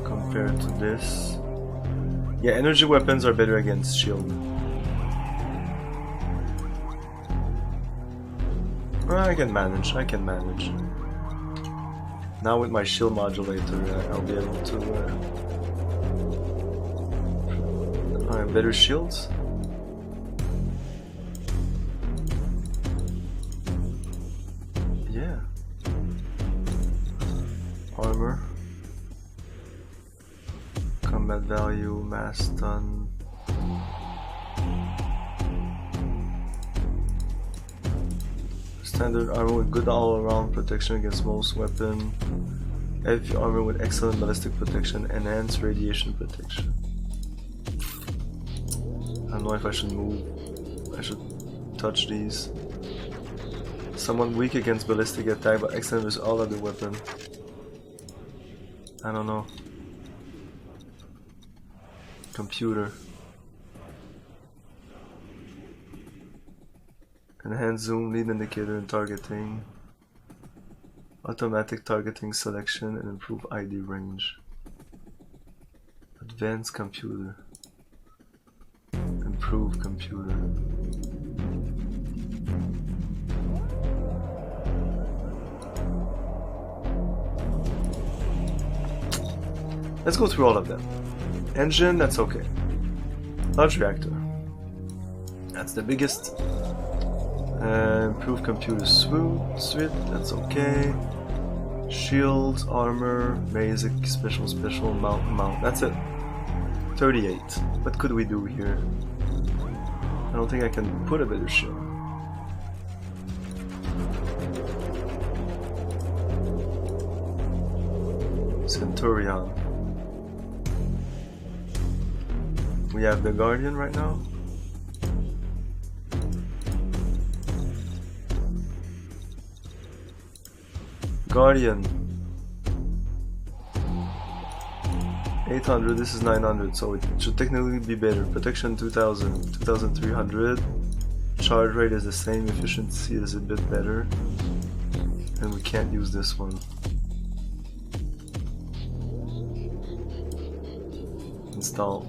compared to this. Yeah, energy weapons are better against shield. I can manage. I can manage. Now with my shield modulator, I'll be able to. Alright, better shields. Yeah. Armor. Combat value, mass stun. Standard armor with good all-around protection against most weapon. Heavy armor with excellent ballistic protection, enhanced radiation protection. I don't know if I should move. I should touch these. Someone weak against ballistic attack but excellent with all other weapon. I don't know. Computer. Enhanced zoom, lead indicator and targeting. Automatic targeting selection and improve ID range. Advanced computer. Improve computer. Let's go through all of them. Engine, that's okay. Large reactor. That's the biggest. Improve computer suite, that's okay. Shields, armor, basic, special, mount. That's it. 38. What could we do here? I don't think I can put a better shield. Centurion. We have the Guardian right now. Guardian. 800, this is 900, so it should technically be better. Protection 2000, 2300. Charge rate is the same, efficiency is a bit better. And we can't use this one. Install.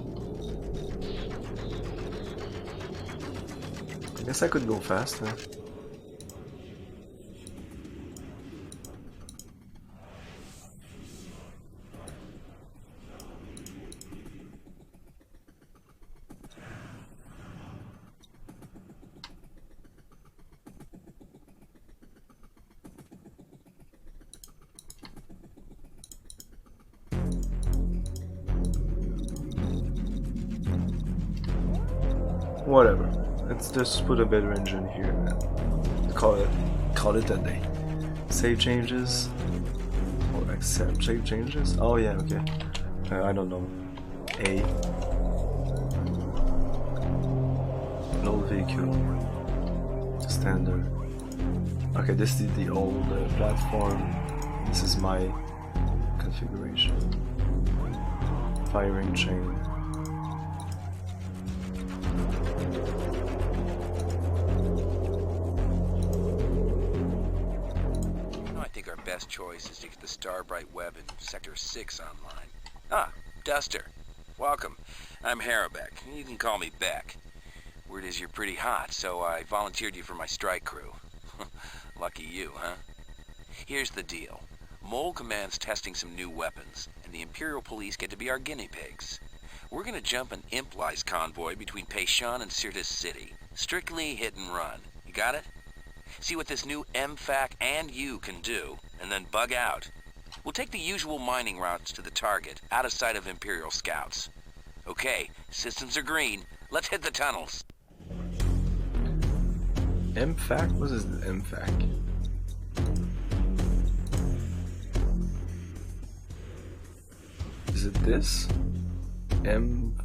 I guess I could go faster. Whatever. Let's just put a better engine here and call it a day. Save changes or accept save changes. Oh yeah, okay. I don't know. A low vehicle standard. Okay, this is the old platform. This is my configuration. Firing chain. I think our best choice is to get the Starbright Web in Sector 6 online. Ah, Duster. Welcome. I'm Harabek. You can call me Beck. Word is you're pretty hot, so I volunteered you for my strike crew. Lucky you, huh? Here's the deal. Mole Command's testing some new weapons, and the Imperial Police get to be our guinea pigs. We're gonna jump an Implies convoy between Peishan and Sirtis City. Strictly hit and run. You got it? See what this new MFAC and you can do, and then bug out. We'll take the usual mining routes to the target, out of sight of Imperial scouts. Okay, systems are green. Let's hit the tunnels. MFAC? What is the MFAC? Is it this? MFAC?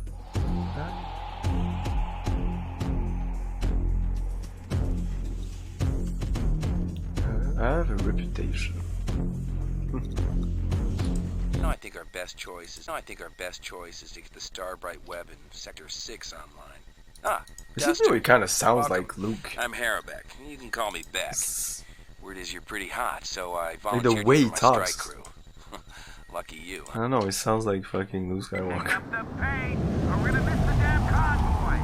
I have a reputation. I think our best choice is to get the Starbright Web in Sector 6 online. Ah, This really kind of sounds like Luke. I'm Harabek. You can call me Beck. Word is you're pretty hot, so I Like volunteered the way you he for my talks. strike crew. Lucky you. I don't know, he sounds like fucking Luke Skywalker. Pick up the pace, or we're gonna miss the damn convoy.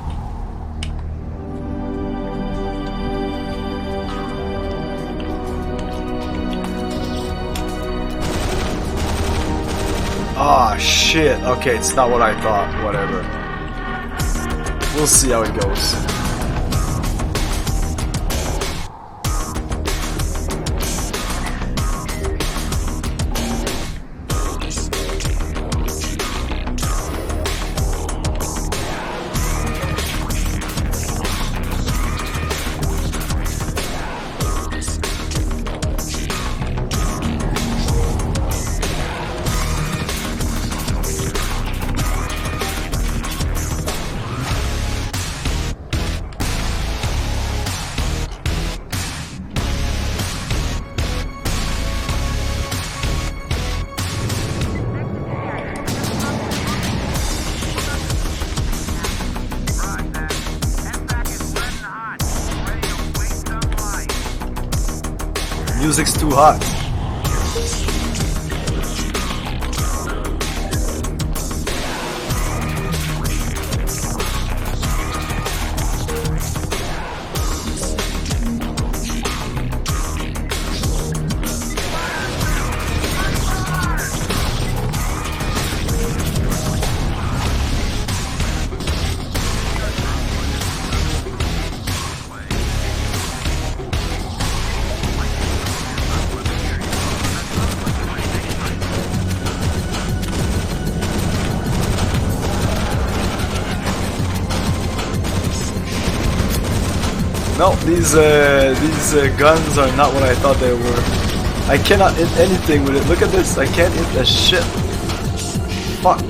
Ah, shit. Okay, it's not what I thought. Whatever. We'll see how it goes. Music's too hot. No, these guns are not what I thought they were. I cannot hit anything with it. Look at this. I can't hit a shit. Fuck.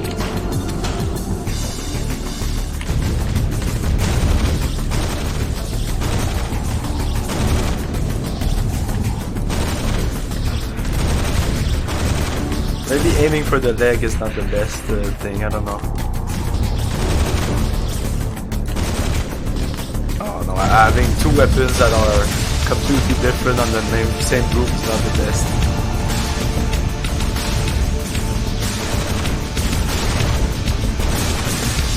Maybe aiming for the leg is not the best thing. I don't know. Having two weapons that are completely different on the same group is not the best.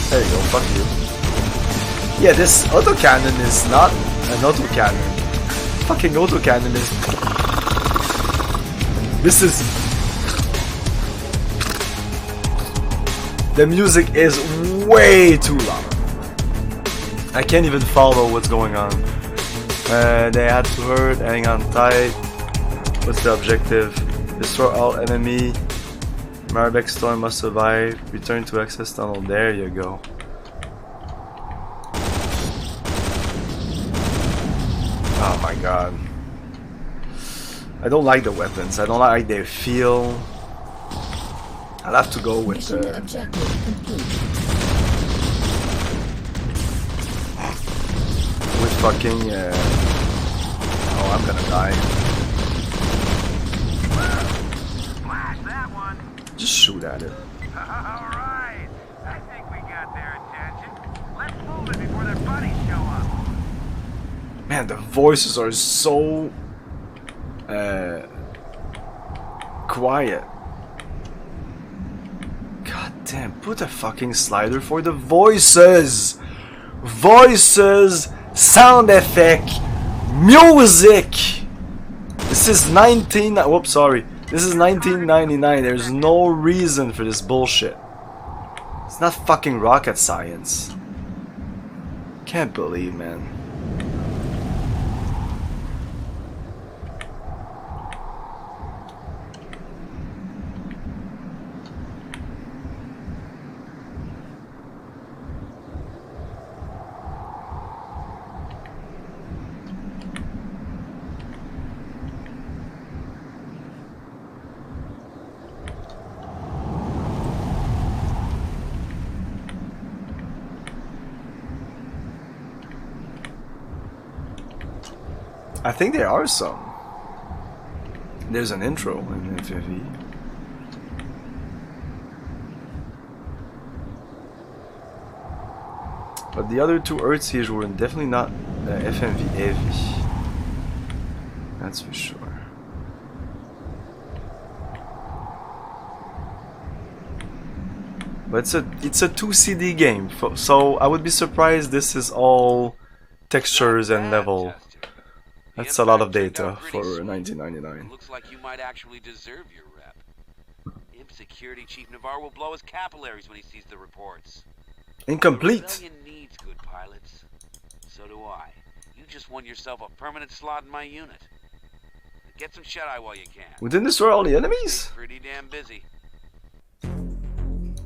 There you go, fuck you. Yeah, this autocannon is not an autocannon. Fucking autocannon is... This is... The music is way too loud. I can't even follow what's going on. They had to hurt, hang on tight. What's the objective? Destroy all enemy. Marbek storm must survive. Return to access tunnel. There you go. Oh my god. I don't like the weapons. I don't like their feel. I'll have to go with objective complete. With fucking oh, I'm gonna die. Flash that one. at it. Alright, I think we got their attention. Let's move it before their buddies show up. Man, the voices are so quiet. God damn, put a fucking slider for the voices! Voices, sound effect, music! This is whoops, sorry. This is 1999. There's no reason for this bullshit. It's not fucking rocket science. Can't believe, man. I think there are some. There's an intro in FFV. But the other two Earthsiege were definitely not FMV heavy. That's for sure. But it's a 2 CD game, so I would be surprised this is all textures and level. That's a lot of data for 1999. Looks like you might actually deserve your rep. Imp Security Chief Navarre will blow his capillaries when he sees the reports. Incomplete. The rebellion needs good pilots. So do I. You just won yourself a permanent slot in my unit. Get some shut-eye while you can. We didn't destroy all the enemies? Pretty damn busy.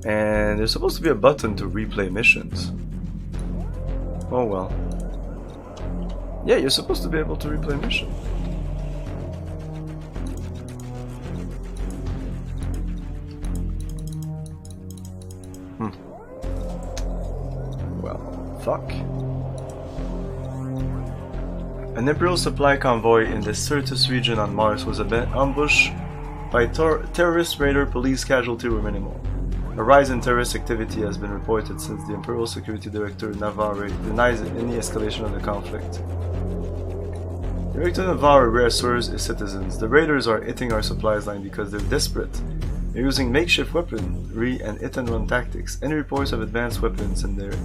And there's supposed to be a button to replay missions. Oh well. Yeah, you're supposed to be able to replay mission. Well, fuck. An Imperial supply convoy in the Syrtis region on Mars was ambushed by terrorist raider. Police casualty were minimal. A rise in terrorist activity has been reported since the Imperial Security Director Navarre denies any escalation of the conflict. Director Navarre reassures his citizens, the raiders are hitting our supplies line because they're desperate. They're using makeshift weaponry and hit-and-run tactics. Any reports of advanced weapons in their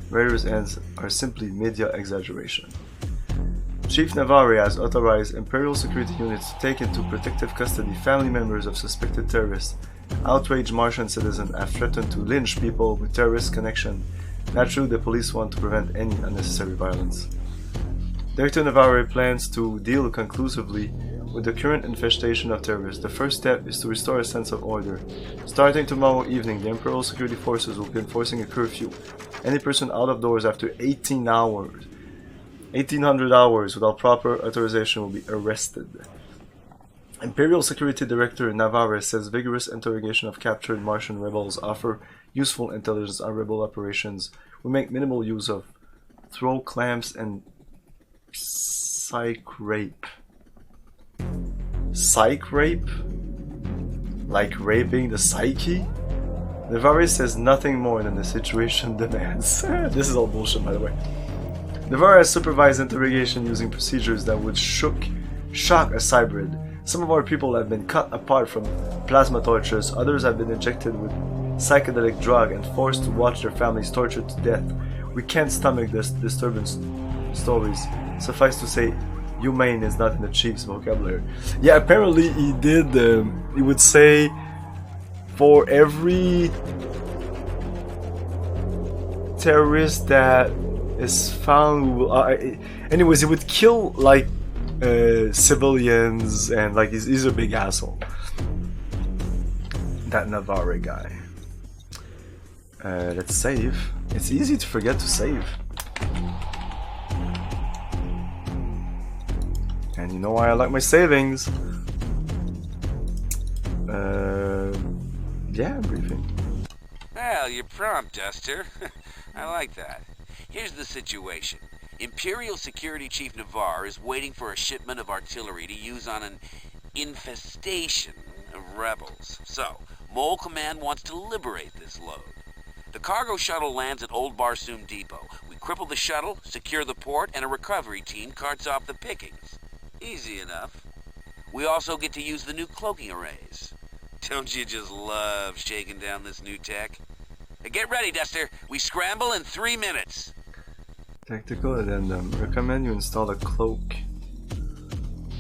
raiders' hands are simply media exaggeration. Chief Navarre has authorized Imperial security units to take into protective custody family members of suspected terrorists. Outraged Martian citizens have threatened to lynch people with terrorist connection. Naturally, the police want to prevent any unnecessary violence. Director Navarre plans to deal conclusively with the current infestation of terrorists. The first step is to restore a sense of order. Starting tomorrow evening, the Imperial security forces will be enforcing a curfew. Any person out of doors after 1800 hours without proper authorization will be arrested. Imperial Security Director Navarre says vigorous interrogation of captured Martian rebels offer useful intelligence on rebel operations. We make minimal use of throw clamps and psych rape. Psych rape? Like raping the psyche? Navarre says nothing more than the situation demands. This is all bullshit, by the way. Navarre has supervised interrogation using procedures that would shock a cybrid. Some of our people have been cut apart from plasma tortures, others have been injected with psychedelic drug and forced to watch their families tortured to death. We can't stomach this disturbance stories. Suffice to say, humane is not in the chief's vocabulary. Yeah, apparently he did, he would say, for every terrorist that is found, anyways, he would kill, like, civilians, and like he's a big asshole. That Navarre guy. Let's save. It's easy to forget to save. And you know why I like my savings. Yeah, briefing. Well, you're prompt, Duster. I like that. Here's the situation. Imperial Security Chief Navarre is waiting for a shipment of artillery to use on an infestation of rebels. So, Mole Command wants to liberate this load. The cargo shuttle lands at Old Barsoom Depot. We cripple the shuttle, secure the port, and a recovery team carts off the pickings. Easy enough. We also get to use the new cloaking arrays. Don't you just love shaking down this new tech? Get ready, Duster. We scramble in 3 minutes. Tactical addendum. Recommend you install a cloak.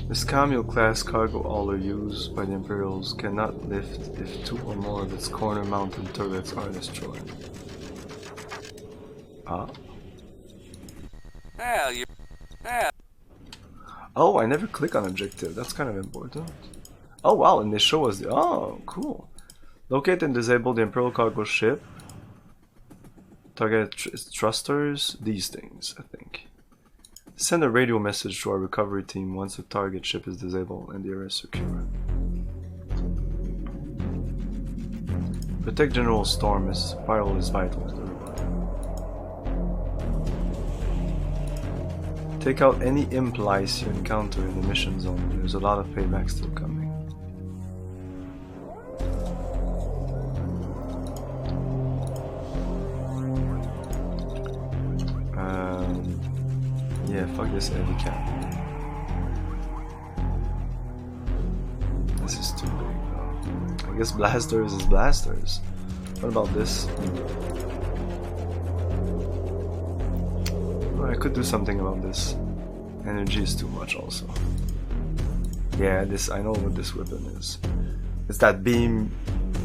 This Cameo-class cargo hauler used by the Imperials cannot lift if 2 or more of its corner-mounted turrets are destroyed. Ah. Well, you're... Well. Oh, I never click on objective. That's kind of important. Oh wow, and they show us the... Oh, cool. Locate and disable the Imperial cargo ship. Target thrusters. These things, I think. Send a radio message to our recovery team once the target ship is disabled and the area is secure. Protect General Storm. His firewall is vital to the revival. Take out any imp lice you encounter in the mission zone. There's a lot of payback still coming. Yeah, fuck this heavy cap. This is too big though. I guess blasters is blasters. What about this? Oh, I could do something about this. Energy is too much also. Yeah, this, I know what this weapon is. It's that beam.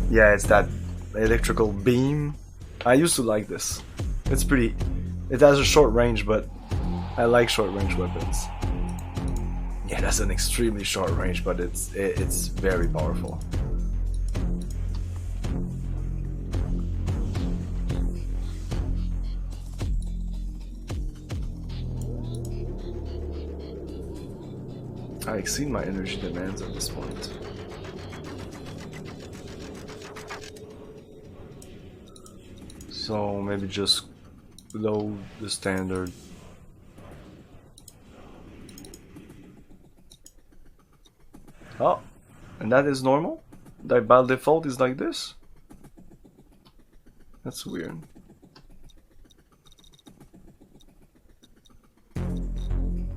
Yeah, it's that electrical beam. I used to like this. It's pretty... It has a short range, but I like short range weapons. Yeah, that's an extremely short range, but it's very powerful. I exceed my energy demands at this point. So maybe just load the standard. Oh, and that is normal? That by default is like this? That's weird.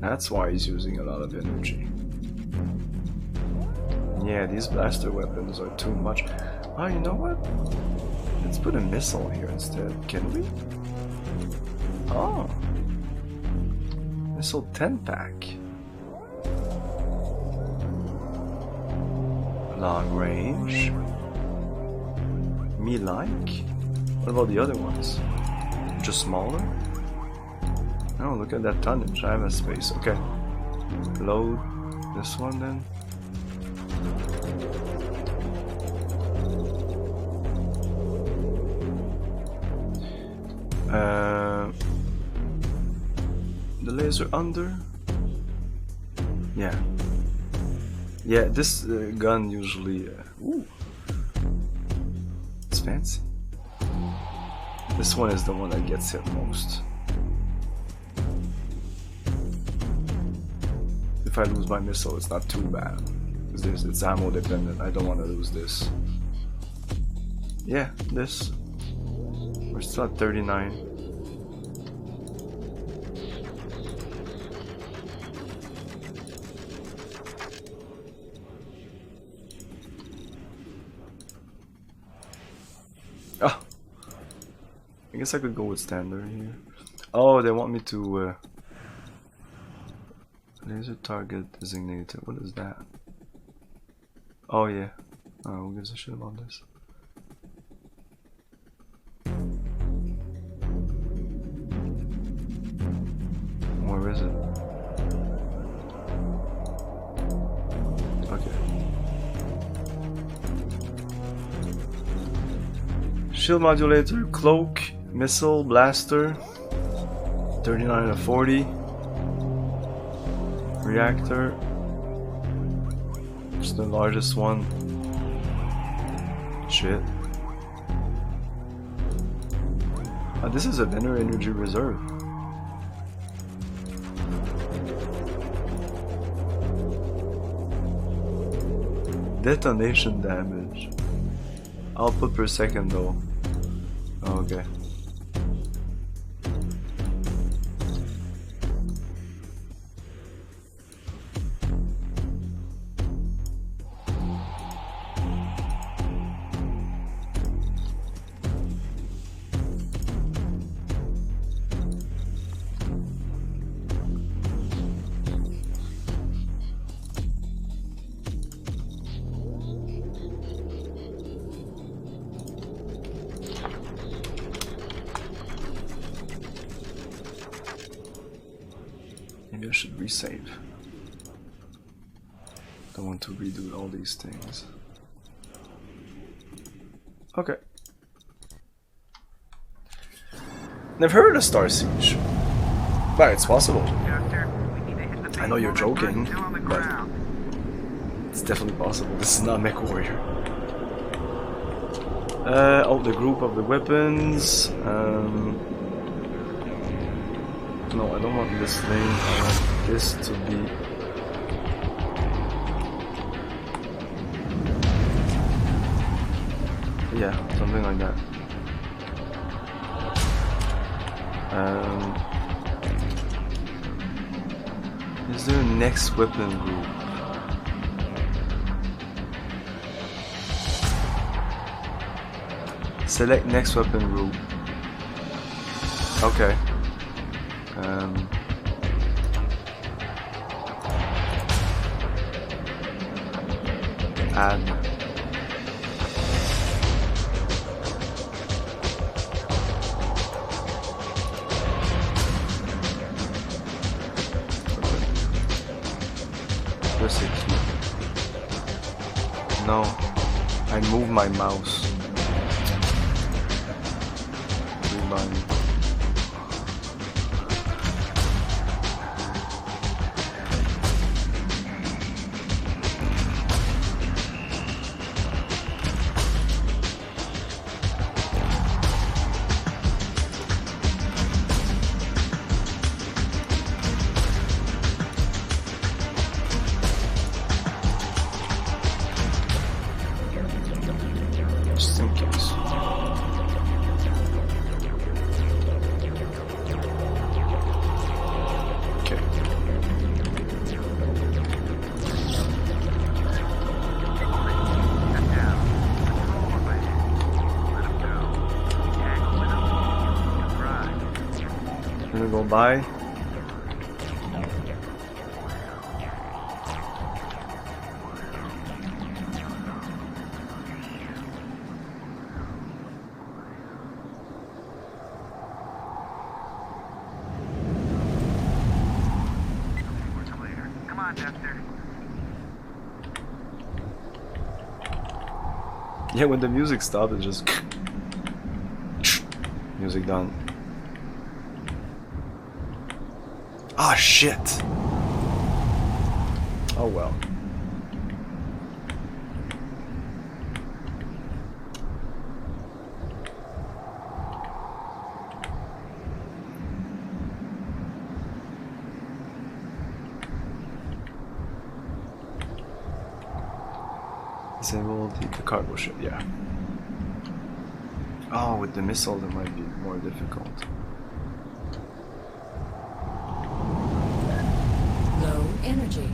That's why he's using a lot of energy. Yeah, these blaster weapons are too much. Oh, you know what? Let's put a missile here instead. Can we? Oh. Missile 10-pack. Long range. Me like. What about the other ones? Just smaller? Oh, look at that tonnage. I have a space. Okay. Load this one then. The laser under. Yeah. Yeah, this gun usually. Ooh. It's fancy. This one is the one that gets hit most. If I lose my missile, it's not too bad. Because it's ammo dependent. I don't want to lose this. Yeah, this. We're still at 39. Oh, I guess I could go with standard here. Oh, they want me to laser target designated. What is that? Oh yeah. Oh, who gives a shit about this? Where is it? Okay. Shield modulator, cloak, missile, blaster, 39 to 40. Reactor. It's the largest one. Shit. This is a Vener energy reserve. Detonation damage. Output per second though. Okay. Maybe I should resave. Don't want to redo all these things. Okay. Never heard of Starsiege. But it's possible. I know you're joking, but it's definitely possible. This is not MechWarrior. Oh, the group of the weapons. No, I don't want this thing. I want this to be. Yeah, something like that. Is there a next weapon group? Select next weapon group. Okay. Add. Press a key. No, I move my mouse. Rebind. Just in case. Okay. Gonna go by. Yeah, when the music stops, it's just music done. Ah, shit. Oh well. Disable the cargo ship, yeah. Oh, with the missile that might be more difficult. Low energy.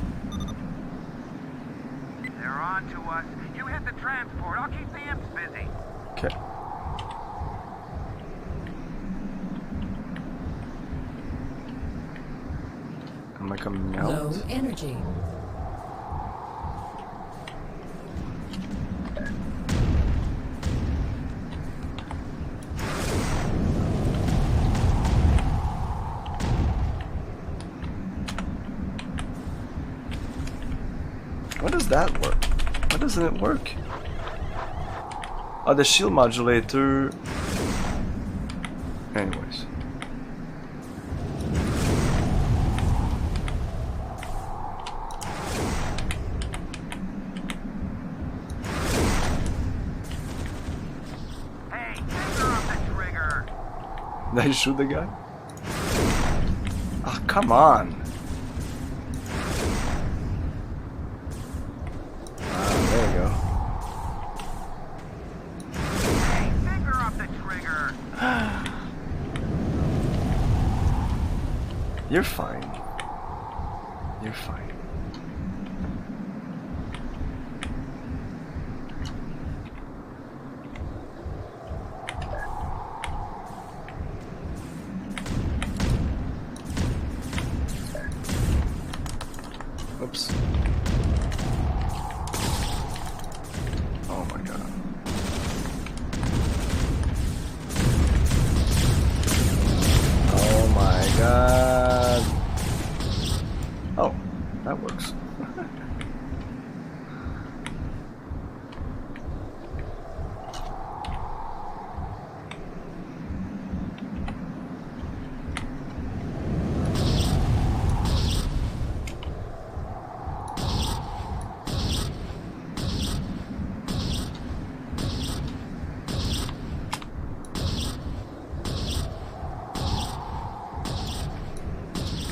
They're on to us. You hit the transport. I'll keep the imps busy. Okay. Am I coming out? Low energy. Why does that work? Why doesn't it work? Oh, the shield modulator. Anyways. Hey, finger on the trigger. Did I shoot the guy? Ah, oh, come on. You're fine. You're fine. Oops. Oh my god. Oh my god. Oh, that works.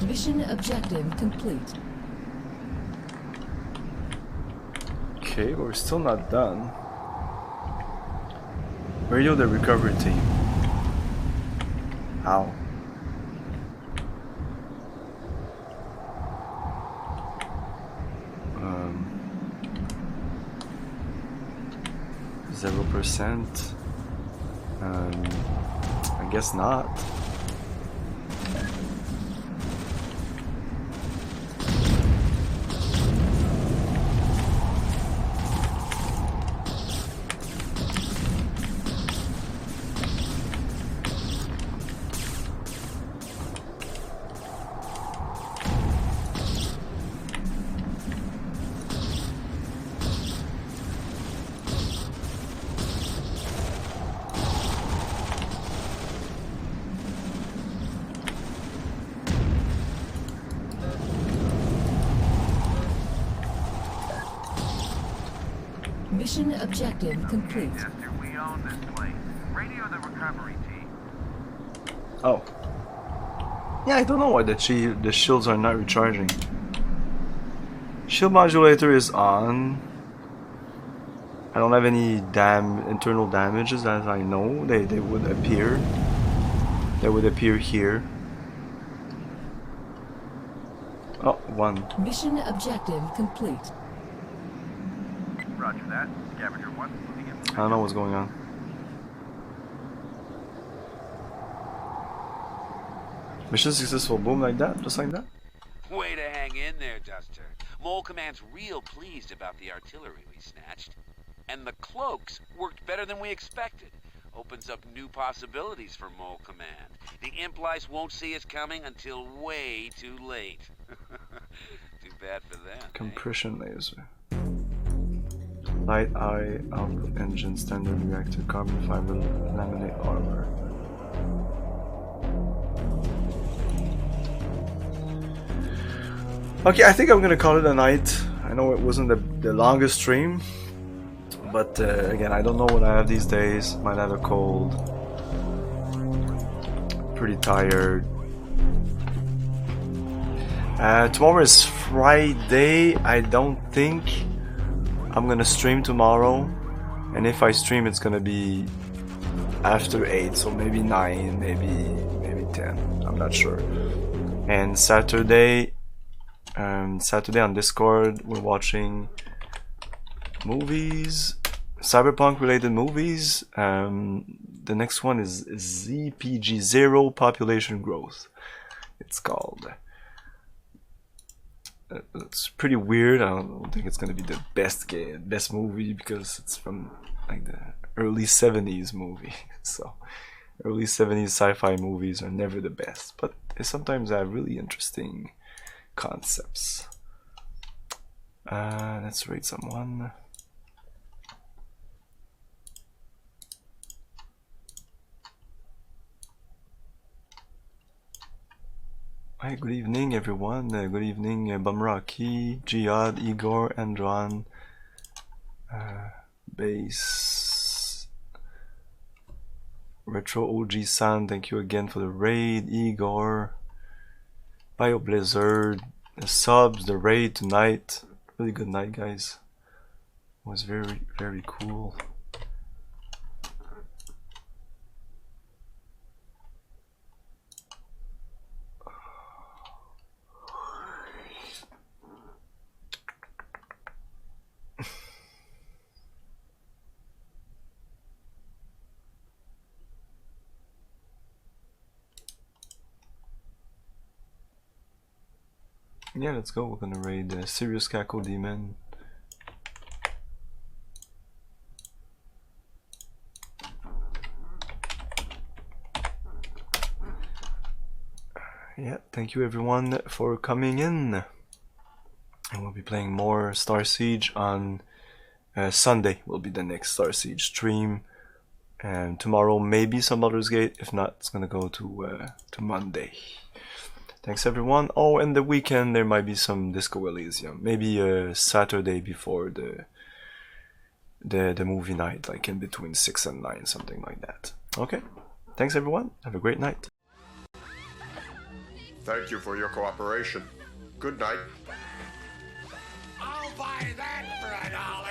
Mission objective complete. Okay, but we're still not done. Radio the recovery team. Ow. Um, 0%. I guess not. Mission objective complete. Chester, we own this place. Radio the recovery team. Oh. Yeah, I don't know why the shields are not recharging. Shield modulator is on. I don't have any internal damages as I know. They would appear. They would appear here. Oh, one. Mission objective complete. Roger that. Scavenger 1 moving in. I don't know what's going on. Mission successful, boom, like that, just like that. Way to hang in there, Duster. Mole Command's real pleased about the artillery we snatched. And the cloaks worked better than we expected. Opens up new possibilities for Mole Command. The Implies won't see us coming until way too late. Too bad for them. Compression laser. Light eye, output engine, standard reactor, carbon fiber, laminate armor. Okay, I think I'm gonna call it a night. I know it wasn't the longest stream, but again, I don't know what I have these days. Might have a cold. Pretty tired. Tomorrow is Friday. I don't think I'm gonna stream tomorrow, and if I stream, it's gonna be after 8, so maybe 9, maybe 10. I'm not sure. And Saturday on Discord, we're watching movies, cyberpunk related movies. The next one is ZPG, Zero Population Growth. It's called. It's pretty weird. I don't think it's gonna be the best movie because it's from like the early 70s movie. So early 70s sci-fi movies are never the best, but they sometimes have really interesting concepts. Let's rate someone. Hi, good evening everyone. Good evening Bumraki, Jihad, Igor, Andron, Base, Retro OG San, thank you again for the raid. Igor, Bio Blizzard, the subs, the raid tonight. Really good night, guys. It was very, very cool. Yeah, let's go. We're gonna raid Sirius Caco Demon. Yeah, thank you everyone for coming in. And we'll be playing more Starsiege on Sunday. Will be the next Starsiege stream. And tomorrow maybe some Baldur's Gate. If not, it's gonna go to Monday. Thanks everyone. Oh, and the weekend there might be some Disco Elysium. Maybe Saturday before the movie night, like in between 6 and 9, something like that. Okay. Thanks everyone. Have a great night. Thank you for your cooperation. Good night. I'll buy that for $1.